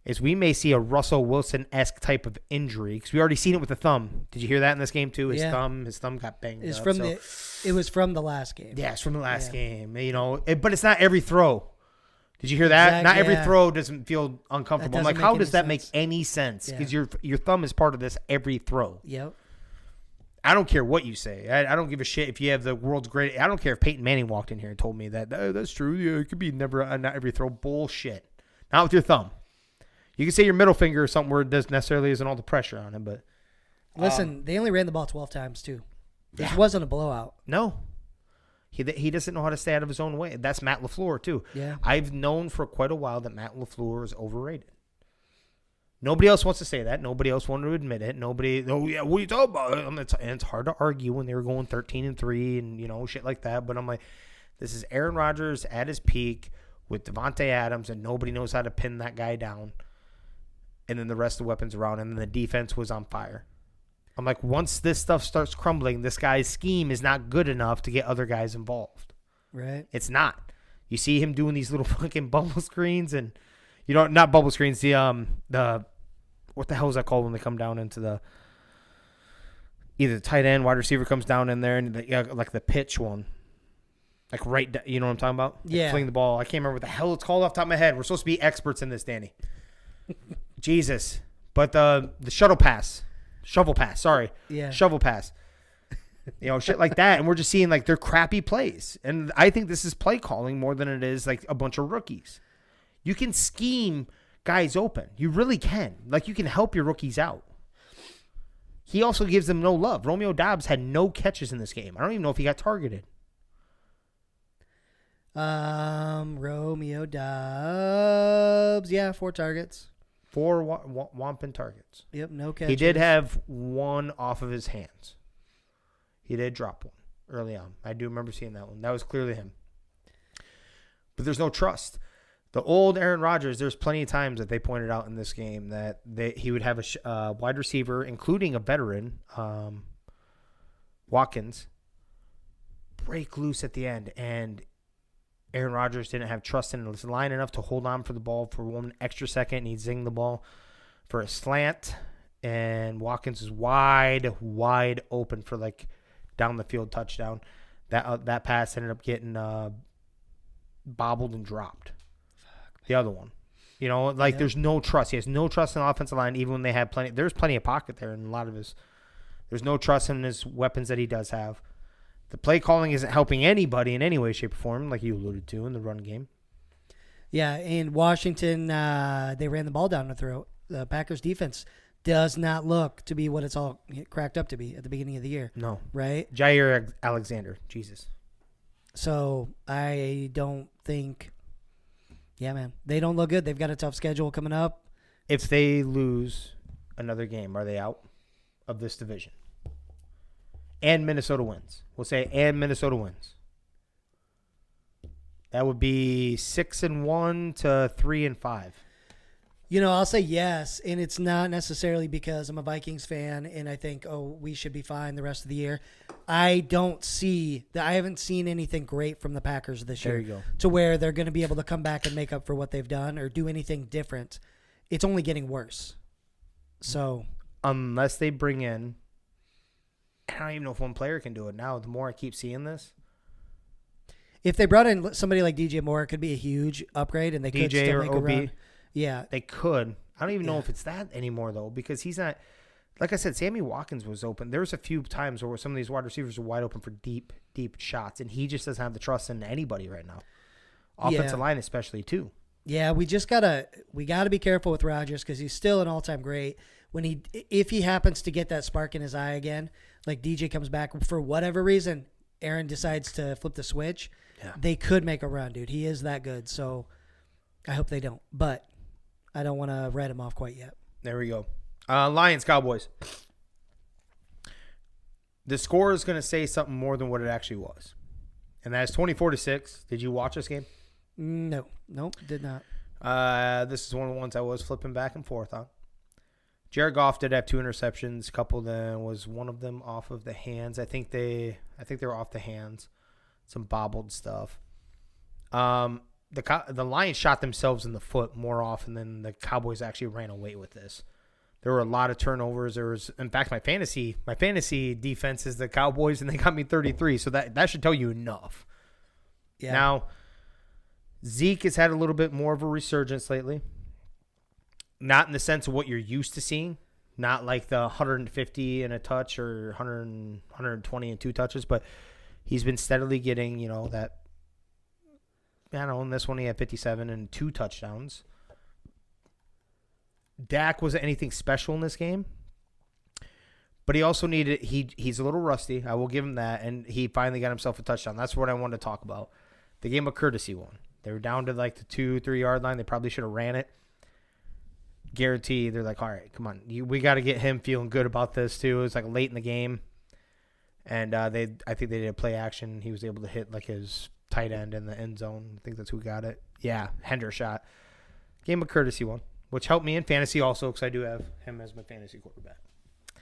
is we may see a Russell Wilson-esque type of injury, because we already seen it with the thumb. Did you hear that in this game too? His thumb got banged up. It was from the last game. Yeah, it's from the last game. You know, but it's not every throw. Did you hear that? Not every throw doesn't feel uncomfortable. I'm like, how does that make any sense? Because your thumb is part of this every throw. Yep. I don't care what you say. I don't give a shit if you have the world's great. I don't care if Peyton Manning walked in here and told me that. Oh, that's true. Yeah, it could be not every throw. Bullshit. Not with your thumb. You can say your middle finger or something where it does necessarily isn't all the pressure on it, but listen, they only ran the ball 12 times too. This wasn't a blowout. No. He doesn't know how to stay out of his own way. That's Matt LaFleur too. Yeah. I've known for quite a while that Matt LaFleur is overrated. Nobody else wants to say that. Nobody else wanted to admit it. Nobody, what are you talking about? And it's hard to argue when they were going 13-3 and, shit like that. But I'm like, this is Aaron Rodgers at his peak with Devontae Adams, and nobody knows how to pin that guy down. And then the rest of the weapons around, and then the defense was on fire. I'm like, once this stuff starts crumbling, this guy's scheme is not good enough to get other guys involved. Right. It's not. You see him doing these little fucking bubble screens and, not bubble screens, the what the hell is that called when they come down into the, either the tight end, wide receiver comes down in there, and like the pitch one. Like you know what I'm talking about? Like yeah. Fling the ball. I can't remember what the hell it's called off the top of my head. We're supposed to be experts in this, Danny. Jesus. But the shovel pass. Sorry. Yeah. Shovel pass. Shit like that. And we're just seeing like their crappy plays. And I think this is play calling more than it is like a bunch of rookies. You can scheme guys open. You really can. Like you can help your rookies out. He also gives them no love. Romeo Doubs had no catches in this game. I don't even know if he got targeted. Romeo Doubs. Yeah, 4 targets. 4 Wampin targets. Yep, no catches. He did have 1 off of his hands. He did drop 1 early on. I do remember seeing that one. That was clearly him. But there's no trust. The old Aaron Rodgers, there's plenty of times that they pointed out in this game that he would have a wide receiver, including a veteran, Watkins, break loose at the end. And Aaron Rodgers didn't have trust in his line enough to hold on for the ball for 1 extra second. And he zinged the ball for a slant. And Watkins is wide open for like down the field touchdown. That pass ended up getting bobbled and dropped. The other one. There's no trust. He has no trust in the offensive line, even when they have plenty. There's plenty of pocket there, and a lot of there's no trust in his weapons that he does have. The play calling isn't helping anybody in any way, shape, or form, like you alluded to in the run game. Yeah, in Washington, they ran the ball down the throat. The Packers defense does not look to be what it's all cracked up to be at the beginning of the year. No. Right? Jair Alexander. Jesus. So I don't think... Yeah, man. They don't look good. They've got a tough schedule coming up. If they lose another game, are they out of this division? And Minnesota wins. We'll say, and Minnesota wins. That would be 6-1 to 3-5. I'll say yes, and it's not necessarily because I'm a Vikings fan and I think, we should be fine the rest of the year. I haven't seen anything great from the Packers this year. There you go. To where they're going to be able to come back and make up for what they've done or do anything different. It's only getting worse. So, unless they bring in, I don't even know if one player can do it now. The more I keep seeing this. If they brought in somebody like DJ Moore, it could be a huge upgrade and they could DJ still or make OB. a run. Yeah. They could. I don't even know if it's that anymore, though, because he's not. Like I said, Sammy Watkins was open. There was a few times where some of these wide receivers were wide open for deep shots, and he just doesn't have the trust in anybody right now. Offensive line especially, too. Yeah, we gotta be careful with Rodgers because he's still an all-time great. If he happens to get that spark in his eye again, like DJ comes back for whatever reason, Aaron decides to flip the switch, they could make a run, dude. He is that good, so I hope they don't. But I don't want to write him off quite yet. There we go. Lions, Cowboys. The score is going to say something more than what it actually was. And that is 24-6. Did you watch this game? No. Nope, did not. This is one of the ones I was flipping back and forth on. Jared Goff did have 2 interceptions. A couple of them was one of them off of the hands. I think they were off the hands. Some bobbled stuff. The Lions shot themselves in the foot more often than the Cowboys actually ran away with this. There were a lot of turnovers. In fact, my fantasy defense is the Cowboys, and they got me 33. So that should tell you enough. Yeah. Now, Zeke has had a little bit more of a resurgence lately. Not in the sense of what you're used to seeing. Not like the 150 and a touch or 120 and 2 touches, but he's been steadily getting, that. I don't know, in this one he had 57 and 2 touchdowns. Dak wasn't anything special in this game. But he also needed he's a little rusty. I will give him that. And he finally got himself a touchdown. That's what I wanted to talk about. The game of courtesy one. They were down to like the 2-3 yard line. They probably should have ran it. Guarantee they're like, all right, come on. We got to get him feeling good about this too. It was like late in the game. And I think they did a play action. He was able to hit like his tight end in the end zone. I think that's who got it. Yeah, Hender shot. Game of courtesy one, which helped me in fantasy also because I do have him as my fantasy quarterback.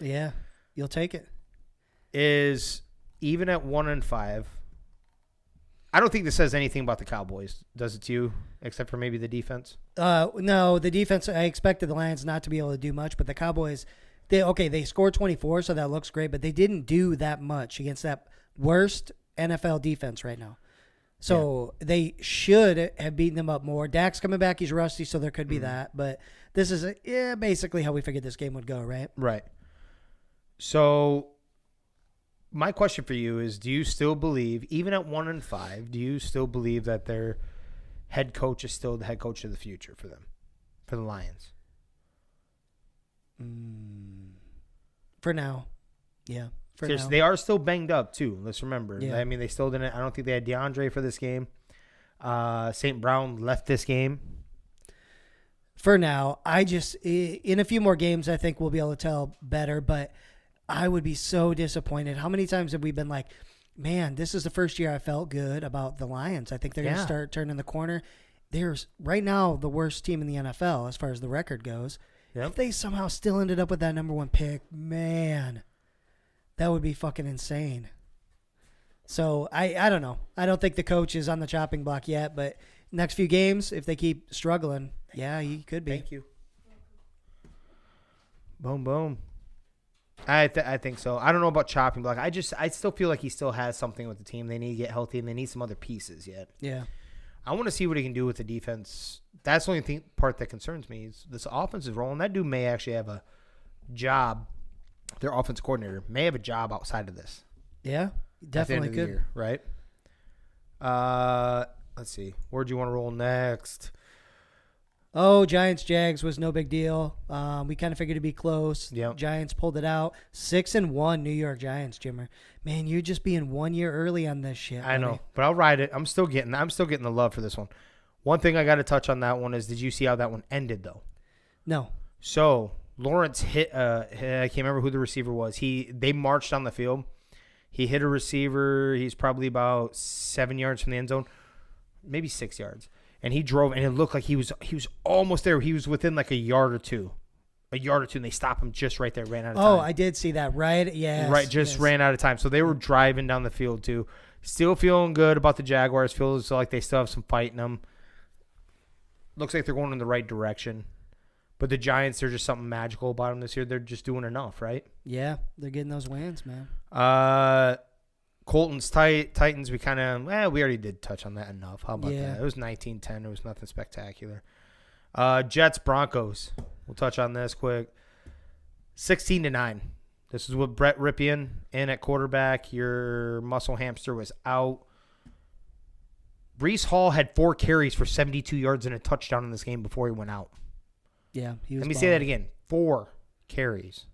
Yeah, you'll take it. Is even at 1-5. I don't think this says anything about the Cowboys, does it to you, except for maybe the defense? No, the defense, I expected the Lions not to be able to do much, but the Cowboys, they scored 24, so that looks great, but they didn't do that much against that worst NFL defense right now. So they should have beaten them up more. Dak's coming back. He's rusty, so there could be that. But this is basically how we figured this game would go, right? Right. So my question for you is: do you still believe, even at 1-5, do you still believe that their head coach is still the head coach of the future for them, for the Lions? For now, yeah. For now. They are still banged up too. Let's remember. Yeah. I mean, they still didn't. I don't think they had DeAndre for this game. St. Brown left this game. For now, I just in a few more games, I think we'll be able to tell better. But I would be so disappointed. How many times have we been like, man, this is the first year I felt good about the Lions. I think they're going to start turning the corner. They're right now the worst team in the NFL as far as the record goes. Yep. If they somehow still ended up with that number 1 pick, man, that would be fucking insane. So I don't know. I don't think the coach is on the chopping block yet, but next few games, if they keep struggling, yeah, he could be. Thank you. Boom, boom. I think so. I don't know about chopping block. I still feel like he still has something with the team. They need to get healthy, and they need some other pieces yet. Yeah. I want to see what he can do with the defense. That's the only part that concerns me. Is this offense is rolling. That dude may actually have a job. Their offense coordinator may have a job outside of this. Yeah, definitely could. Year, right? Let's see. Where do you want to roll next? Oh, Giants-Jags was no big deal. We kind of figured it'd be close. Yep. Giants pulled it out. 6-1 New York Giants, Jimmer. Man, you're just being 1 year early on this shit. I know, but I'll ride it. I'm still getting the love for this one. One thing I got to touch on that one is, did you see how that one ended though? No. So Lawrence hit. I can't remember who the receiver was. They marched on the field. He hit a receiver. He's probably about 7 yards from the end zone, maybe 6 yards. And he drove, and it looked like he was almost there. He was within like a yard or two, and they stopped him just right there, ran out of time. Oh, I did see that. Right? Yeah. Right, just ran out of time. So they were driving down the field too. Still feeling good about the Jaguars. Feels like they still have some fight in them. Looks like they're going in the right direction. But the Giants, there's just something magical about them this year. They're just doing enough, right? Yeah, they're getting those wins, man. Colton's Titans, we already did touch on that enough. How about that? It was 19-10. It was nothing spectacular. Jets, Broncos. We'll touch on this quick. 16-9. This is with Brett Ripien in at quarterback. Your muscle hamster was out. Breece Hall had 4 carries for 72 yards and a touchdown in this game before he went out. Yeah, he was. Let me say that again. 4 carries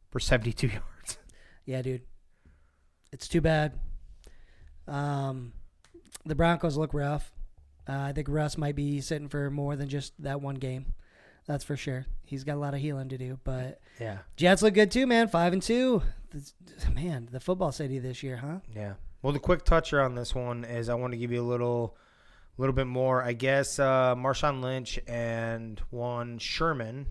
for 72 yards. Yeah, dude. It's too bad. The Broncos look rough. I think Russ might be sitting for more than just that one game. That's for sure. He's got a lot of healing to do. But yeah, Jets look good too, man. 5-2. Man, the football city this year, huh? Yeah. Well, the quick toucher on this one is I want to give you a little bit more. I guess Marshawn Lynch and one Sherman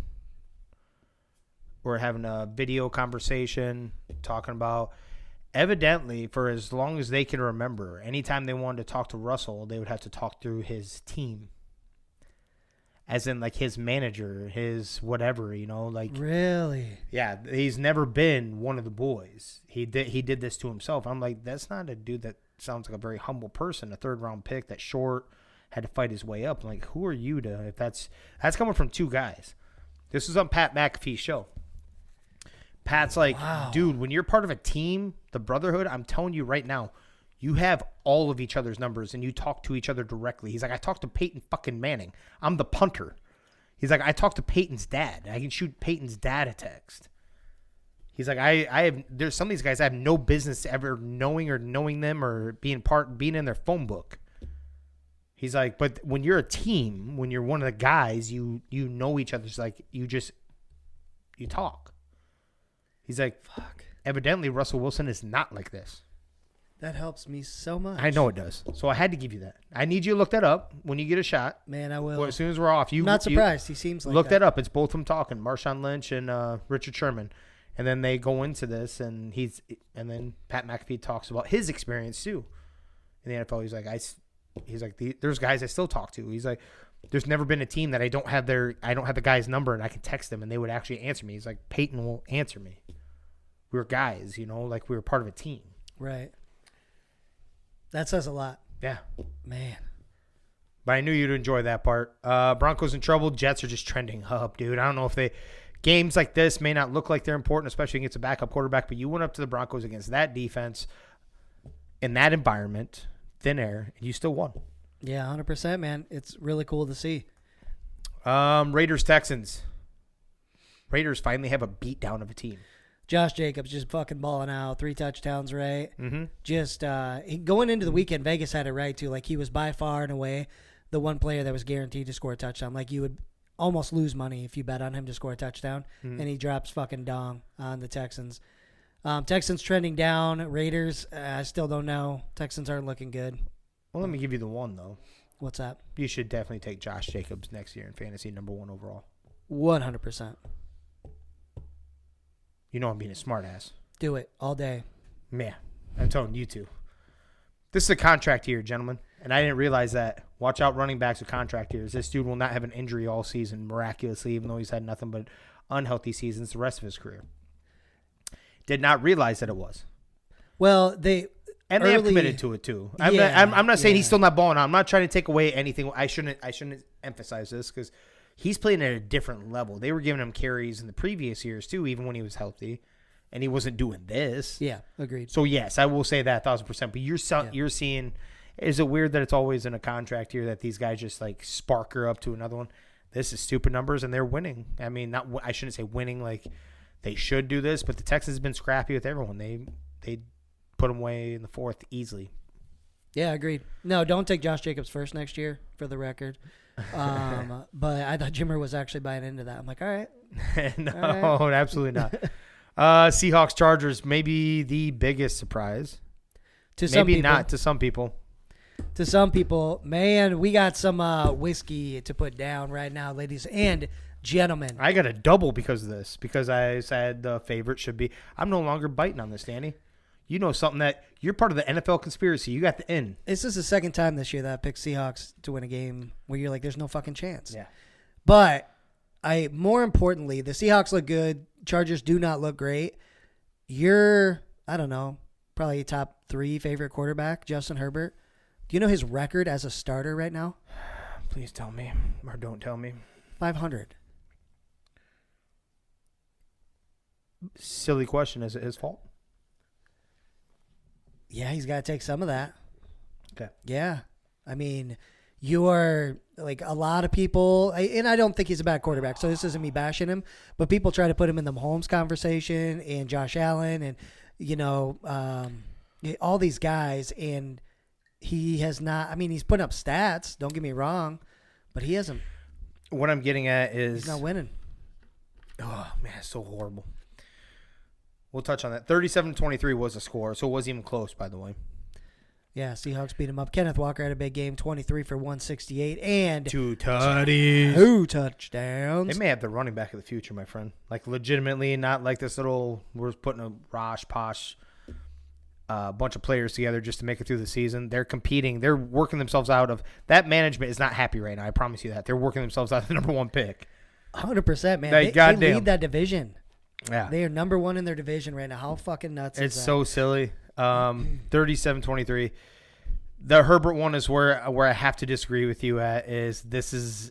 were having a video conversation talking about, evidently, for as long as they can remember, anytime they wanted to talk to Russell, they would have to talk through his team. As in, like, his manager, his whatever, like. Really? Yeah, he's never been one of the boys. He did this to himself. I'm like, that's not a dude that sounds like a very humble person, a third-round pick that's short, had to fight his way up. I'm like, who are you to, if that's coming from 2 guys. This is on Pat McAfee's show. Pat's like, wow. Dude, when you're part of a team, the brotherhood, I'm telling you right now, you have all of each other's numbers and you talk to each other directly. He's like, I talked to Peyton fucking Manning. I'm the punter. He's like, I talked to Peyton's dad. I can shoot Peyton's dad a text. He's like, there's some of these guys I have no business ever knowing them or being in their phone book. He's like, but when you're a team, when you're one of the guys, you know each other's like, you talk. He's like, fuck. Evidently, Russell Wilson is not like this. That helps me so much. I know it does. So I had to give you that. I need you to look that up when you get a shot. Man, I will. Well, as soon as we're off. I'm not surprised. He seems like look that up. It's both of them talking. Marshawn Lynch and Richard Sherman. And then they go into this, and then Pat McAfee talks about his experience, too, in the NFL. He's like, there's guys I still talk to. He's like, there's never been a team that I don't have the guy's number, and I can text them, and they would actually answer me. He's like, Peyton will answer me. We were guys, like we were part of a team. Right. That says a lot. Yeah. Man. But I knew you'd enjoy that part. Broncos in trouble. Jets are just trending up, dude. I don't know if games like this may not look like they're important, especially against a backup quarterback, but you went up to the Broncos against that defense in that environment, thin air, and you still won. Yeah, 100%, man. It's really cool to see. Raiders-Texans. Raiders finally have a beatdown of a team. Josh Jacobs just fucking balling out. 3 touchdowns, right? Mm-hmm. Just going into the weekend, Vegas had it right, too. Like, he was by far and away the one player that was guaranteed to score a touchdown. Like, you would almost lose money if you bet on him to score a touchdown, and he drops fucking dong on the Texans. Texans trending down. Raiders, I still don't know. Texans aren't looking good. Well, let me give you the one, though. What's that? You should definitely take Josh Jacobs next year in fantasy, number 1 overall. 100%. You know I'm being a smartass. Do it all day. Man, I'm telling you two. This is a contract year, gentlemen, and I didn't realize that. Watch out, running backs with contract years. This dude will not have an injury all season, miraculously, even though he's had nothing but unhealthy seasons the rest of his career. Did not realize that it was. Well, they have committed to it too. I'm not saying he's still not balling out. I'm not trying to take away anything. I shouldn't emphasize this because he's playing at a different level. They were giving him carries in the previous years too, even when he was healthy, and he wasn't doing this. Yeah, agreed. So yes, I will say that 1,000%. But you're seeing. Is it weird that it's always in a contract year that these guys just like spark her up to another one? This is stupid numbers, and they're winning. I mean, I shouldn't say winning like they should do this, but the Texans have been scrappy with everyone. They put them away in the 4th easily. Yeah, agreed. No, don't take Josh Jacobs first next year, for the record. But I thought Jimmer was actually buying into that. I'm like, all right. No, all right. Absolutely not. Seahawks Chargers, maybe the biggest surprise. To some maybe people, not to some people. To some people, man, we got some whiskey to put down right now, ladies and gentlemen. I got a double because of this, because I said the favorite should be. I'm no longer biting on this, Danny. You know something that you're part of the NFL conspiracy. You got the in. This is the second time this year that I picked Seahawks to win a game where you're like, there's no fucking chance. Yeah. But more importantly, the Seahawks look good. Chargers do not look great. You're, I don't know, probably a top 3 favorite quarterback, Justin Herbert. Do you know his record as a starter right now? Please tell me, or don't tell me. 500. Silly question. Is it his fault? Yeah, he's got to take some of that. Okay. Yeah. I mean, you are like a lot of people, and I don't think he's a bad quarterback, so this isn't me bashing him, but people try to put him in the Mahomes conversation and Josh Allen and, all these guys, and he has not, I mean, he's putting up stats, don't get me wrong, but he hasn't. What I'm getting at is he's not winning. Oh, man, it's so horrible. We'll touch on that. 37-23 was the score, so it wasn't even close, by the way. Yeah, Seahawks beat him up. Kenneth Walker had a big game, 23 for 168, and 2 tutties. 2 touchdowns. They may have the running back of the future, my friend. Like, legitimately, not like this little, we're putting a posh bunch of players together just to make it through the season. They're competing. They're working themselves out of – that management is not happy right now. I promise you that. They're working themselves out of the number 1 pick. 100%, man. They lead that division. Yeah. They are number 1 in their division right now. How fucking nuts is that? It's so silly. 37-23. The Herbert one is where I have to disagree with you at. This is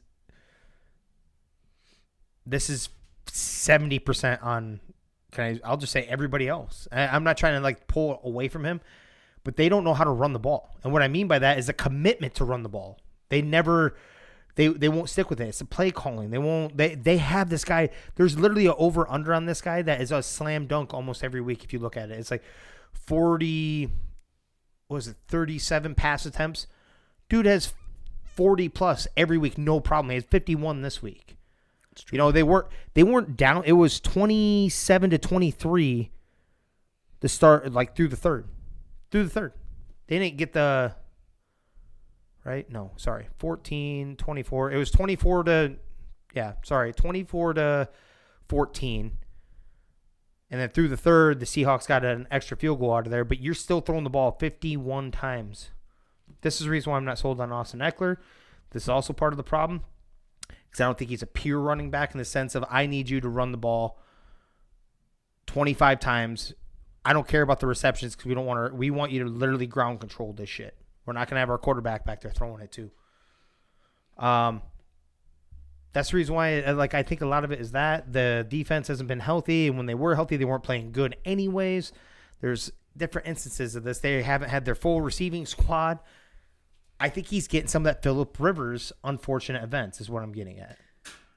70% on. I'll just say everybody else. I'm not trying to like pull away from him, but they don't know how to run the ball. And what I mean by that is a commitment to run the ball. They never. They won't stick with it. It's a play calling. They won't. They have this guy. There's literally an over under on this guy that is a slam dunk almost every week. If you look at it, it's like 37 pass attempts. Dude has 40 plus every week, no problem. He has 51 this week. You know, they weren't down. It was 27-23 to start, like through the third. They didn't get the right. No, sorry, 14-24. It was 24 to 14. And then through the third, the Seahawks got an extra field goal out of there. But you're still throwing the ball 51 times. This is the reason why I'm not sold on Austin Eckler. This is also part of the problem. Because I don't think he's a pure running back in the sense of I need you to run the ball 25 times. I don't care about the receptions because we want you to literally ground control this shit. We're not going to have our quarterback back there throwing it too. That's the reason why, like, I think a lot of it is that the defense hasn't been healthy, and when they were healthy, they weren't playing good anyways. There's different instances of this. They haven't had their full receiving squad. I think he's getting some of that Phillip Rivers unfortunate events is what I'm getting at.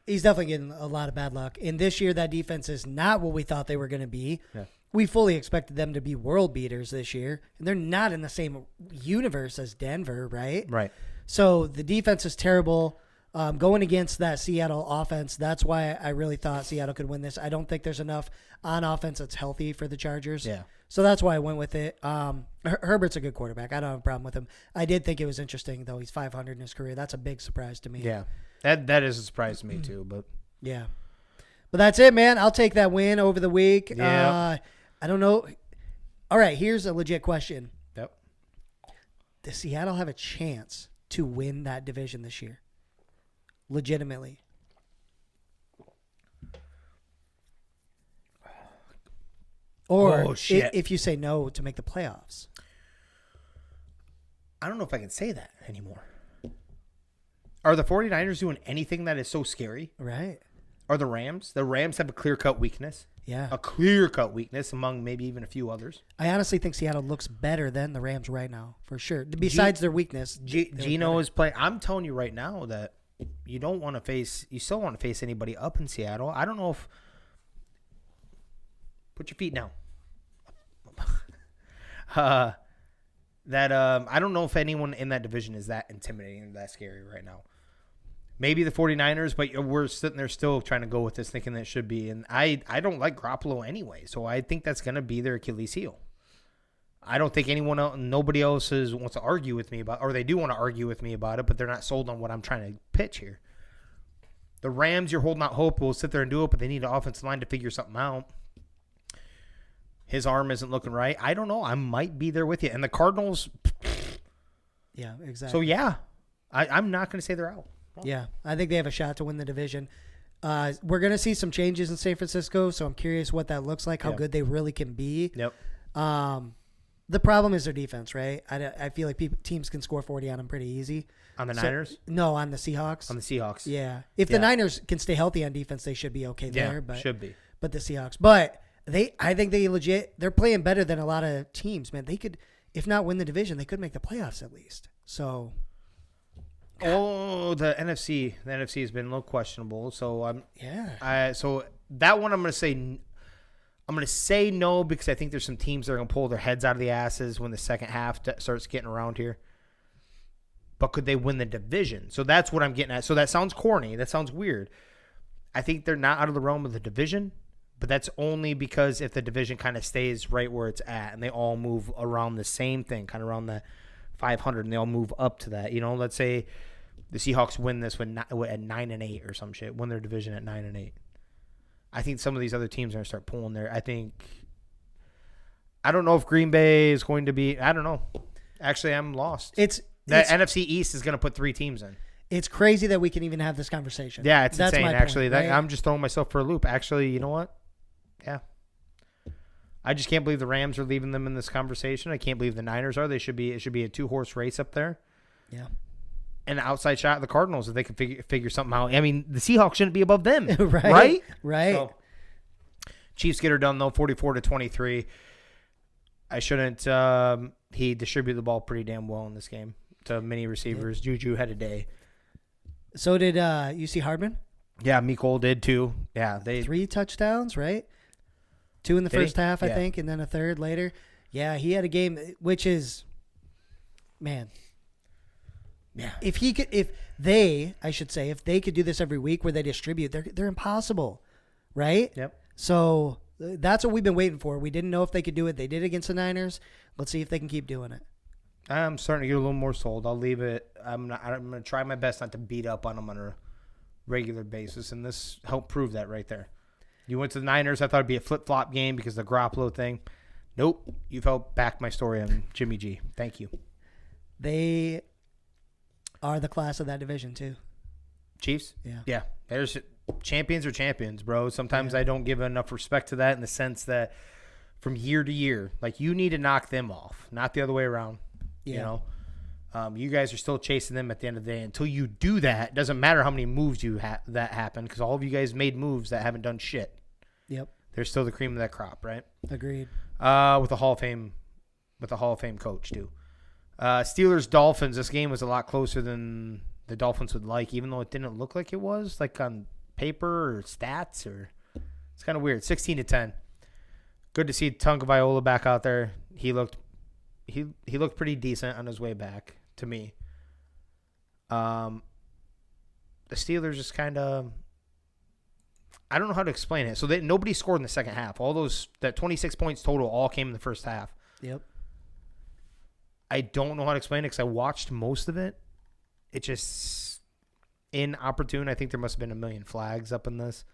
He's definitely getting a lot of bad luck. And this year, that defense is not what we thought they were going to be. Yeah. We fully expected them to be world beaters this year. And they're not in the same universe as Denver, right? Right. So the defense is terrible. Going against that Seattle offense, that's why I really thought Seattle could win this. I don't think there's enough on offense that's healthy for the Chargers. Yeah. So that's why I went with it. Herbert's a good quarterback. I don't have a problem with him. I did think it was interesting, though. He's 500 in his career. That's a big surprise to me. Yeah. That is a surprise to me, too. But yeah. But that's it, man. I'll take that win over the week. Yeah. I don't know. All right, here's a legit question. Yep. Does Seattle have a chance to win that division this year? Legitimately. Or if you say no, to make the playoffs. I don't know if I can say that anymore. Are the 49ers doing anything that is so scary? Right. Are the Rams? The Rams have a clear-cut weakness. Yeah. A clear-cut weakness among maybe even a few others. I honestly think Seattle looks better than the Rams right now, for sure. Besides their weakness. Geno is playing. I'm telling you right now that you still want to face anybody up in Seattle. I don't know if. Put your feet down. I don't know if anyone in that division is that intimidating or that scary right now. Maybe the 49ers, but we're sitting there still trying to go with this, thinking that it should be. And I don't like Garoppolo anyway, so I think that's going to be their Achilles heel. I don't think anyone else, nobody else wants to argue with me about, or they do want to argue with me about it, but they're not sold on what I'm trying to pitch here. The Rams, you're holding out hope, will sit there and do it, but they need an offensive line to figure something out. His arm isn't looking right. I don't know. I might be there with you. And the Cardinals. Yeah, exactly. So, yeah, I'm not going to say they're out. No. Yeah, I think they have a shot to win the division. We're going to see some changes in San Francisco, so I'm curious what that looks like, how good they really can be. Yep. The problem is their defense, right? I feel like teams can score 40 on them pretty easy. On the Niners? No, on the Seahawks. On the Seahawks. Yeah. If the Niners can stay healthy on defense, they should be okay there. But should be. But the Seahawks. But I think they're playing better than a lot of teams, man. They could, if not win the division, they could make the playoffs at least. So. Oh, the NFC has been a little questionable. So so that one I'm going to say no because I think there's some teams that are going to pull their heads out of the asses when the second half starts getting around here. But could they win the division? So that's what I'm getting at. So that sounds corny. That sounds weird. I think they're not out of the realm of the division, but that's only because if the division kind of stays right where it's at and they all move around the same thing, kind of around that 500, and they all move up to that. Let's say the Seahawks win this at 9-8 or some shit, win their division at 9-8. I think some of these other teams are going to start pulling there. I don't know if Green Bay is going to be. I don't know. Actually, I'm lost. It's NFC East is going to put 3 teams in. It's crazy that we can even have this conversation. Yeah, it's insane. Actually, right? I'm just throwing myself for a loop. Actually, you know what? Yeah. I just can't believe the Rams are leaving them in this conversation. I can't believe the Niners are. It should be a 2-horse race up there. Yeah. And the outside shot of the Cardinals if they can figure something out. I mean, the Seahawks shouldn't be above them. Right? So, Chiefs get her done, though, 44-23. I shouldn't. He distributed the ball pretty damn well in this game to many receivers. Yeah. Juju had a day. So did you see Hardman? Yeah, Mecole did too. Yeah, 3 touchdowns, right? 2 in the first half, I think, and then a third later. Yeah, he had a game, which is, man. Yeah. If they could do this every week where they distribute, they're impossible, right? Yep. So that's what we've been waiting for. We didn't know if they could do it. They did against the Niners. Let's see if they can keep doing it. I'm starting to get a little more sold. I'll leave it. I'm going to try my best not to beat up on them on a regular basis, and this helped prove that right there. You went to the Niners. I thought it'd be a flip-flop game because of the Garoppolo thing. Nope. You've helped back my story on Jimmy G. Thank you. They are the class of that division, too. Chiefs? Yeah. Yeah. There's champions are champions, bro. Sometimes I don't give enough respect to that in the sense that from year to year, like you need to knock them off, not the other way around. Yeah. You know? You guys are still chasing them at the end of the day. Until you do that, it doesn't matter how many moves that happen, because all of you guys made moves that haven't done shit. Yep. They're still the cream of that crop, right? Agreed. With a Hall of Fame coach too. Steelers Dolphins. This game was a lot closer than the Dolphins would like, even though it didn't look like it was, like on paper or stats, or it's kind of weird. 16-10. Good to see Tagovailoa back out there. He looked pretty decent on his way back to me. The Steelers just kind of, I don't know how to explain it. So nobody scored in the second half. That 26 points total all came in the first half. Yep. I don't know how to explain it because I watched most of it. It just inopportune. I think there must have been a million flags up in this.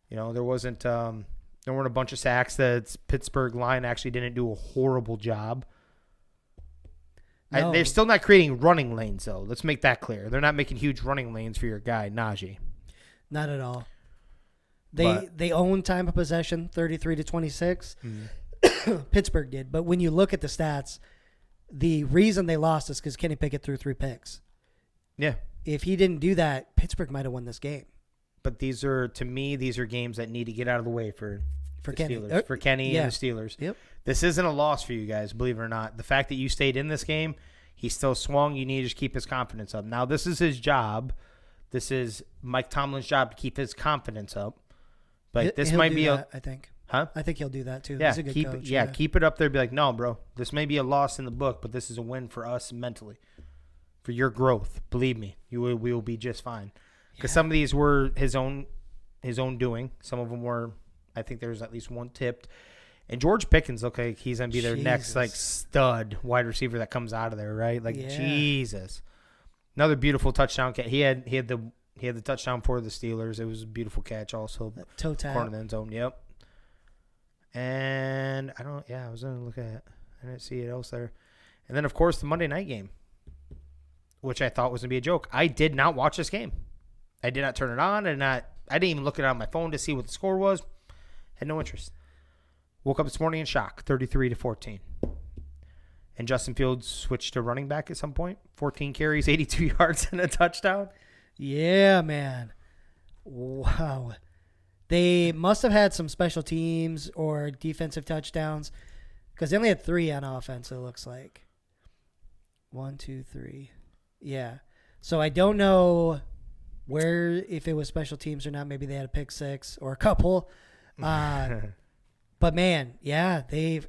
There wasn't. There weren't a bunch of sacks. The Pittsburgh line actually didn't do a horrible job. No. They're still not creating running lanes, though. Let's make that clear. They're not making huge running lanes for your guy, Najee. Not at all. They own time of possession, 33-26. Pittsburgh did. But when you look at the stats, the reason they lost is because Kenny Pickett threw 3 picks. Yeah. If he didn't do that, Pittsburgh might have won this game. But these are games that need to get out of the way for Kenny. Steelers, for Kenny and the Steelers. Yep. This isn't a loss for you guys, believe it or not. The fact that you stayed in this game, he still swung. You need to just keep his confidence up. Now, this is his job. This is Mike Tomlin's job to keep his confidence up. But this might be I think. Huh? I think he'll do that too. Yeah, He's a good coach. Keep it up there. Be like, no, bro, this may be a loss in the book, but this is a win for us mentally, for your growth. Believe me, we will be just fine. Because some of these were his own doing. Some of them were, I think there was at least one tipped. And George Pickens looked like he's gonna be their next like stud wide receiver that comes out of there, right? Like Jesus, another beautiful touchdown catch. He had the touchdown for the Steelers. It was a beautiful catch, also toe tap, corner of the end zone. Yep. And I was gonna look at. I didn't see it else there. And then of course the Monday night game, which I thought was gonna be a joke. I did not watch this game. I did not turn it on, and I didn't even look it on my phone to see what the score was. Had no interest. Woke up this morning in shock, 33-14. And Justin Fields switched to running back at some point. 14 carries, 82 yards, and a touchdown. Yeah, man. Wow. They must have had some special teams or defensive touchdowns because they only had 3 on offense, it looks like. 1, 2, 3. Yeah. So I don't know if it was special teams or not. Maybe they had a pick 6 or a couple. But man, yeah, it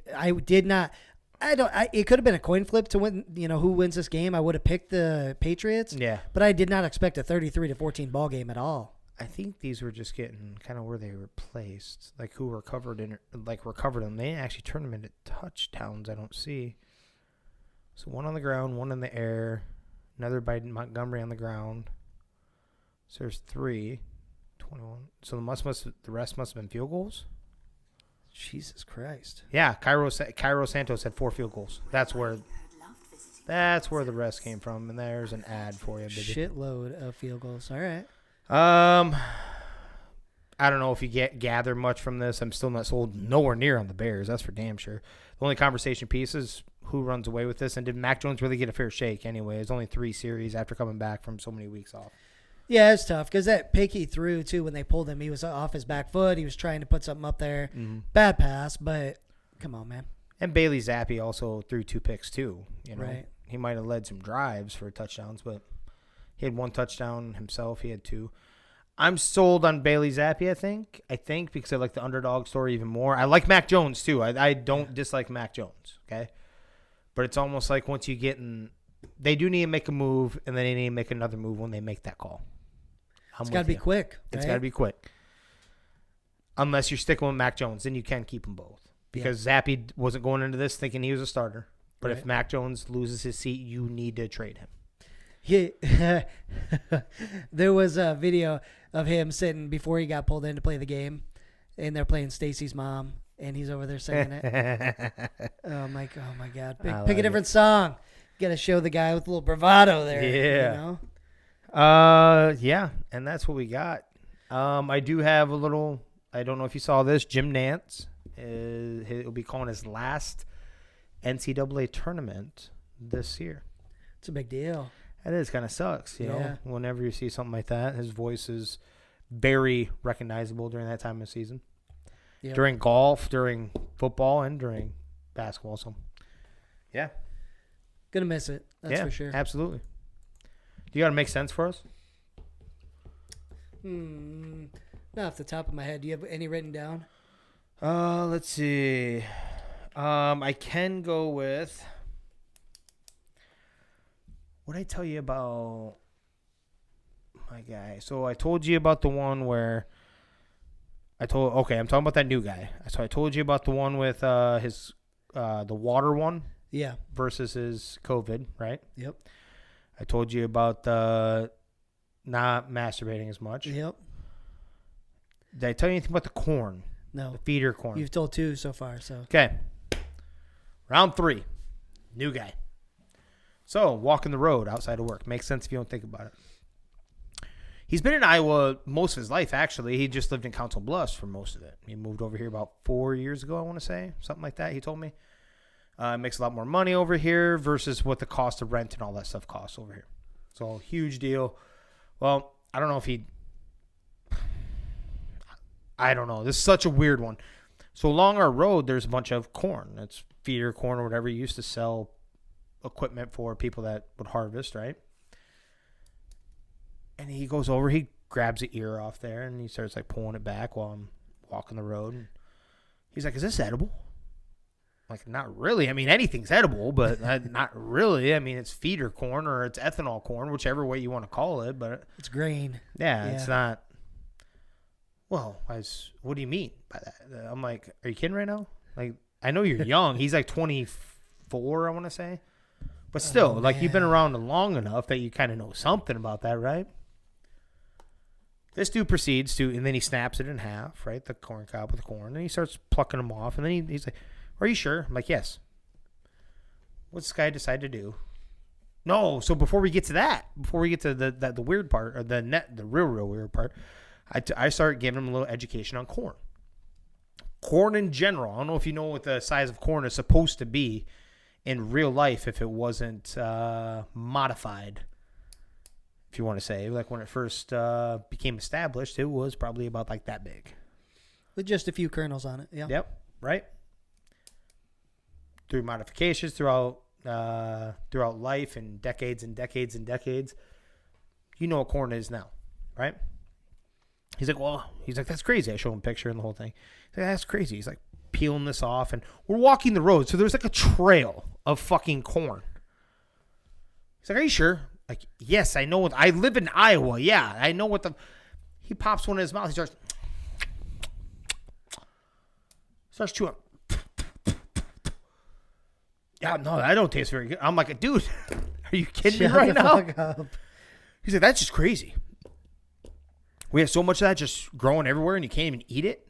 could have been a coin flip to win, who wins this game. I would have picked the Patriots. Yeah. But I did not expect a 33-14 ball game at all. I think these were just getting kind of where they were placed, like who recovered them. They didn't actually turn them into touchdowns, I don't see. So one on the ground, one in the air, another by Montgomery on the ground. So there's 3, 21. So the rest must have been field goals. Jesus Christ. Yeah, Cairo Santos had 4 field goals. That's where the rest came from. And there's an ad for you, baby. Shitload of field goals. All right. I don't know if you gather much from this. I'm still not sold nowhere near on the Bears. That's for damn sure. The only conversation piece is who runs away with this, and did Mac Jones really get a fair shake anyway? It's only 3 series after coming back from so many weeks off. Yeah, it's tough because that pick he threw, too, when they pulled him, he was off his back foot. He was trying to put something up there. Mm-hmm. Bad pass, but come on, man. And Bailey Zappi also threw 2 picks, too. Right. He might have led some drives for touchdowns, but he had 1 touchdown himself. He had 2. I'm sold on Bailey Zappi, I think, because I like the underdog story even more. I like Mac Jones, too. I don't dislike Mac Jones, okay? But it's almost like once you get in – they do need to make a move, and then they need to make another move when they make that call. It's got to be quick. Right? It's got to be quick. Unless you're sticking with Mac Jones, then you can keep them both. Because Zappi wasn't going into this thinking he was a starter. But if Mac Jones loses his seat, you need to trade him. There was a video of him sitting before he got pulled in to play the game, and they're playing Stacy's Mom, and he's over there singing it. Oh my God! Pick a different song. You got to show the guy with a little bravado there. Yeah. Yeah, and that's what we got. I do have a little. I don't know if you saw this. Jim Nantz he'll be calling his last NCAA tournament this year. It's a big deal. That is kind of sucks, you know. Yeah. Whenever you see something like that, his voice is very recognizable during that time of season. Yep. During golf, during football, and during basketball. So, yeah. Gonna miss it. That's for sure. Absolutely. Do you got to make sense for us? Not off the top of my head. Do you have any written down? Let's see. I can go with. What did I tell you about my guy? So I told you about the one where I'm talking about that new guy. So I told you about the one with his the water one. Yeah. Versus his COVID, right? Yep. I told you about not masturbating as much. Yep. Did I tell you anything about the corn? No. The feeder corn. You've told 2 so far, so. Okay. Round 3. New guy. So, walking the road outside of work. Makes sense if you don't think about it. He's been in Iowa most of his life, actually. He just lived in Council Bluffs for most of it. He moved over here about 4 years ago, I want to say. Something like that, he told me. Makes a lot more money over here versus what the cost of rent and all that stuff costs over here. So, huge deal. Well, I don't know if I don't know. This is such a weird one. So, along our road, there's a bunch of corn. It's feeder corn or whatever. He used to sell equipment for people that would harvest, right? And he goes over, he grabs the ear off there, and he starts, like, pulling it back while I'm walking the road. And he's like, is this edible? Like, not really. I mean, anything's edible, but not really. I mean, it's feeder corn or it's ethanol corn, whichever way you want to call it. But it's grain. Yeah, it's not. Well, what do you mean by that? I'm like, are you kidding right now? Like, I know you're young. He's like 24, I want to say. But still, like, you've been around long enough that you kind of know something about that, right? This dude proceeds to, and then he snaps it in half, right? The corn cob with the corn. And he starts plucking them off. And then he's like, are you sure? I'm like, yes. What's this guy decide to do? No. So before we get to that, before we get to the weird part, or the real weird part, I start giving him a little education on corn. Corn in general. I don't know if you know what the size of corn is supposed to be in real life if it wasn't modified, if you want to say. Like when it first became established, it was probably about like that big. With just a few kernels on it, yeah. Yep, right? Through modifications throughout life and decades and decades and decades, you know what corn is now, right? He's like, that's crazy. I show him a picture and the whole thing. He's like, that's crazy. He's like peeling this off, and we're walking the road, so there's like a trail of fucking corn. He's like, are you sure? Like, yes, I know. I live in Iowa. Yeah, I know what the. He pops one in his mouth. He starts chewing. Yeah, no, that don't taste very good. I'm like, dude, are you kidding me right now? Up. He's like, that's just crazy. We have so much of that just growing everywhere, and you can't even eat it.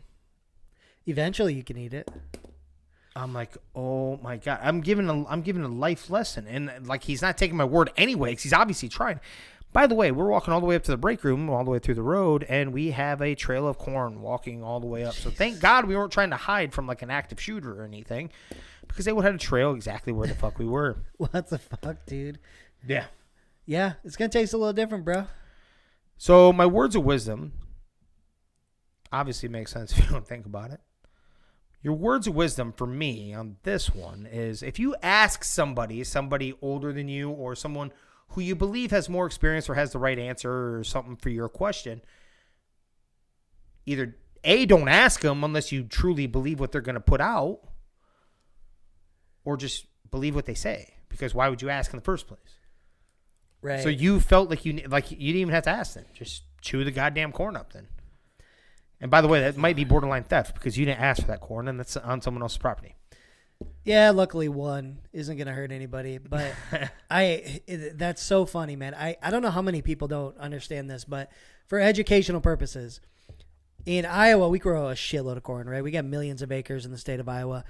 Eventually, you can eat it. I'm like, oh my God. I'm giving a life lesson. And like, he's not taking my word anyway, because he's obviously trying. By the way, we're walking all the way up to the break room, all the way through the road, and we have a trail of corn walking all the way up. So thank God we weren't trying to hide from like an active shooter or anything, because they would have a trail exactly where the fuck we were. What the fuck, dude? Yeah. Yeah, it's going to taste a little different, bro. So my words of wisdom obviously make sense if you don't think about it. Your words of wisdom for me on this one is, if you ask somebody older than you or someone who you believe has more experience or has the right answer or something for your question, either A, don't ask them unless you truly believe what they're going to put out, or just believe what they say, because why would you ask in the first place? Right. So you felt like you didn't even have to ask them. Just chew the goddamn corn up then. And by the way, that might be borderline theft because you didn't ask for that corn, and that's on someone else's property. Yeah, luckily one isn't going to hurt anybody. But that's so funny, man. I don't know how many people don't understand this, but for educational purposes, in Iowa, we grow a shitload of corn, right? We got millions of acres in the state of Iowa.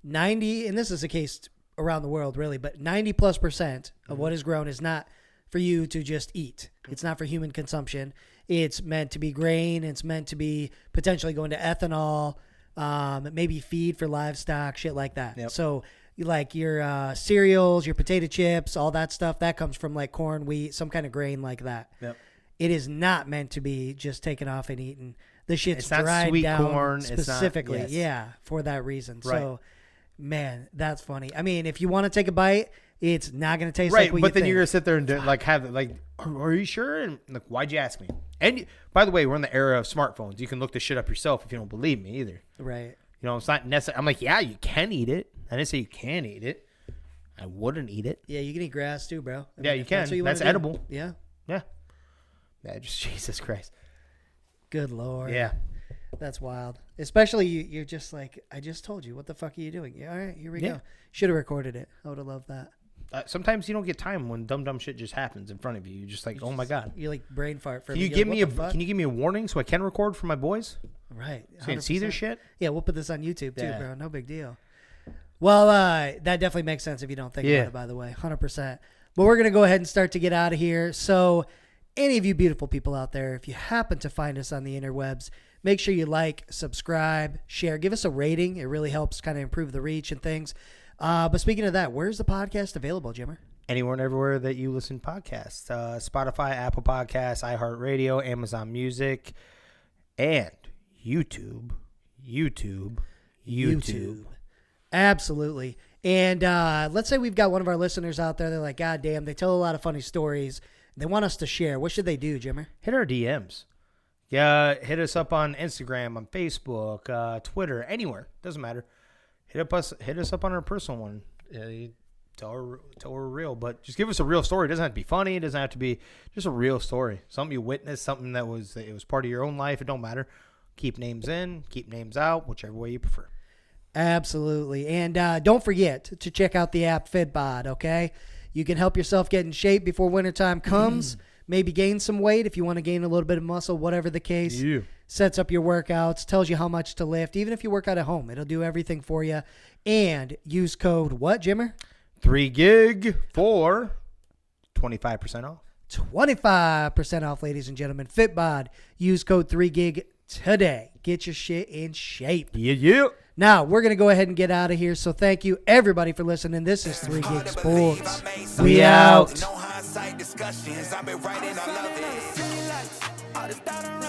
90, and this is the case around the world, really, but 90+% of what is grown is not for you to just eat. It's not for human consumption. It's meant to be grain. It's meant to be potentially going to ethanol, maybe feed for livestock, shit like that. Yep. So like your cereals, your potato chips, all that stuff, that comes from like corn, wheat, some kind of grain like that. Yep. It is not meant to be just taken off and eaten. The shit's It's not dried sweet down corn. specifically, It's not, yes. yeah, for that reason. Right. So, man, that's funny. I mean, if you want to take a bite, it's not going to taste Right, like what but you then think. you're gonna sit there and have it like, are you sure? And like, why'd you ask me? And by the way, we're in the era of smartphones. You can look this shit up yourself if you don't believe me either. Right. You know, it's not necessary. I'm like, yeah, you can eat it. I didn't say you can eat it. I wouldn't eat it. Yeah, you can eat grass too, bro. I Yeah, mean, you if can. what you That's wanna do. edible. Yeah. Yeah. Yeah, just Jesus Christ. Good Lord. Yeah. That's wild. Especially you're just like, I just told you. What the fuck are you doing? Yeah, all right, here we go. Should have recorded it. I would have loved that. Sometimes you don't get time when dumb shit just happens in front of you. You're just like, oh my god. You're like brain fart for Can me. you You're give like, me what the fuck? Can you give me a warning so I can record for my boys? Right. So you can see their 100%. shit? Yeah, we'll put this on YouTube too, Yeah. bro. No big deal. Well, that definitely makes sense if you don't think Yeah. about it, by the way. 100%. But we're going to go ahead and start to get out of here. So any of you beautiful people out there, if you happen to find us on the interwebs, make sure you like, subscribe, share, give us a rating. It really helps kind of improve the reach and things. But speaking of that, where's the podcast available, Jimmer? Anywhere and everywhere that you listen to podcasts. Spotify, Apple Podcasts, iHeartRadio, Amazon Music, and YouTube. Absolutely. And let's say we've got one of our listeners out there. They're like, God damn, they tell a lot of funny stories. They want us to share. What should they do, Jimmer? Hit our DMs. Yeah, hit us up on Instagram, on Facebook, Twitter, anywhere. Doesn't matter. Hit us up on our personal one. Tell we're real, but just give us a real story. It doesn't have to be funny. It doesn't have to be just a real story. Something you witnessed, something that was part of your own life. It don't matter. Keep names in, keep names out, whichever way you prefer. Absolutely. And don't forget to check out the app FitBod, okay? You can help yourself get in shape before wintertime comes. Maybe gain some weight if you want to gain a little bit of muscle, whatever the case. Yeah. Sets up your workouts, tells you how much to lift. Even if you work out at home, it'll do everything for you. And use code what, Jimmer? 3GIG for 25% off. 25% off, ladies and gentlemen. FitBod. Use code 3GIG today. Get your shit in shape. Yeah. Now, we're going to go ahead and get out of here. So thank you, everybody, for listening. This is 3GIG Sports. We out. No hindsight discussions. I've been writing, I love it.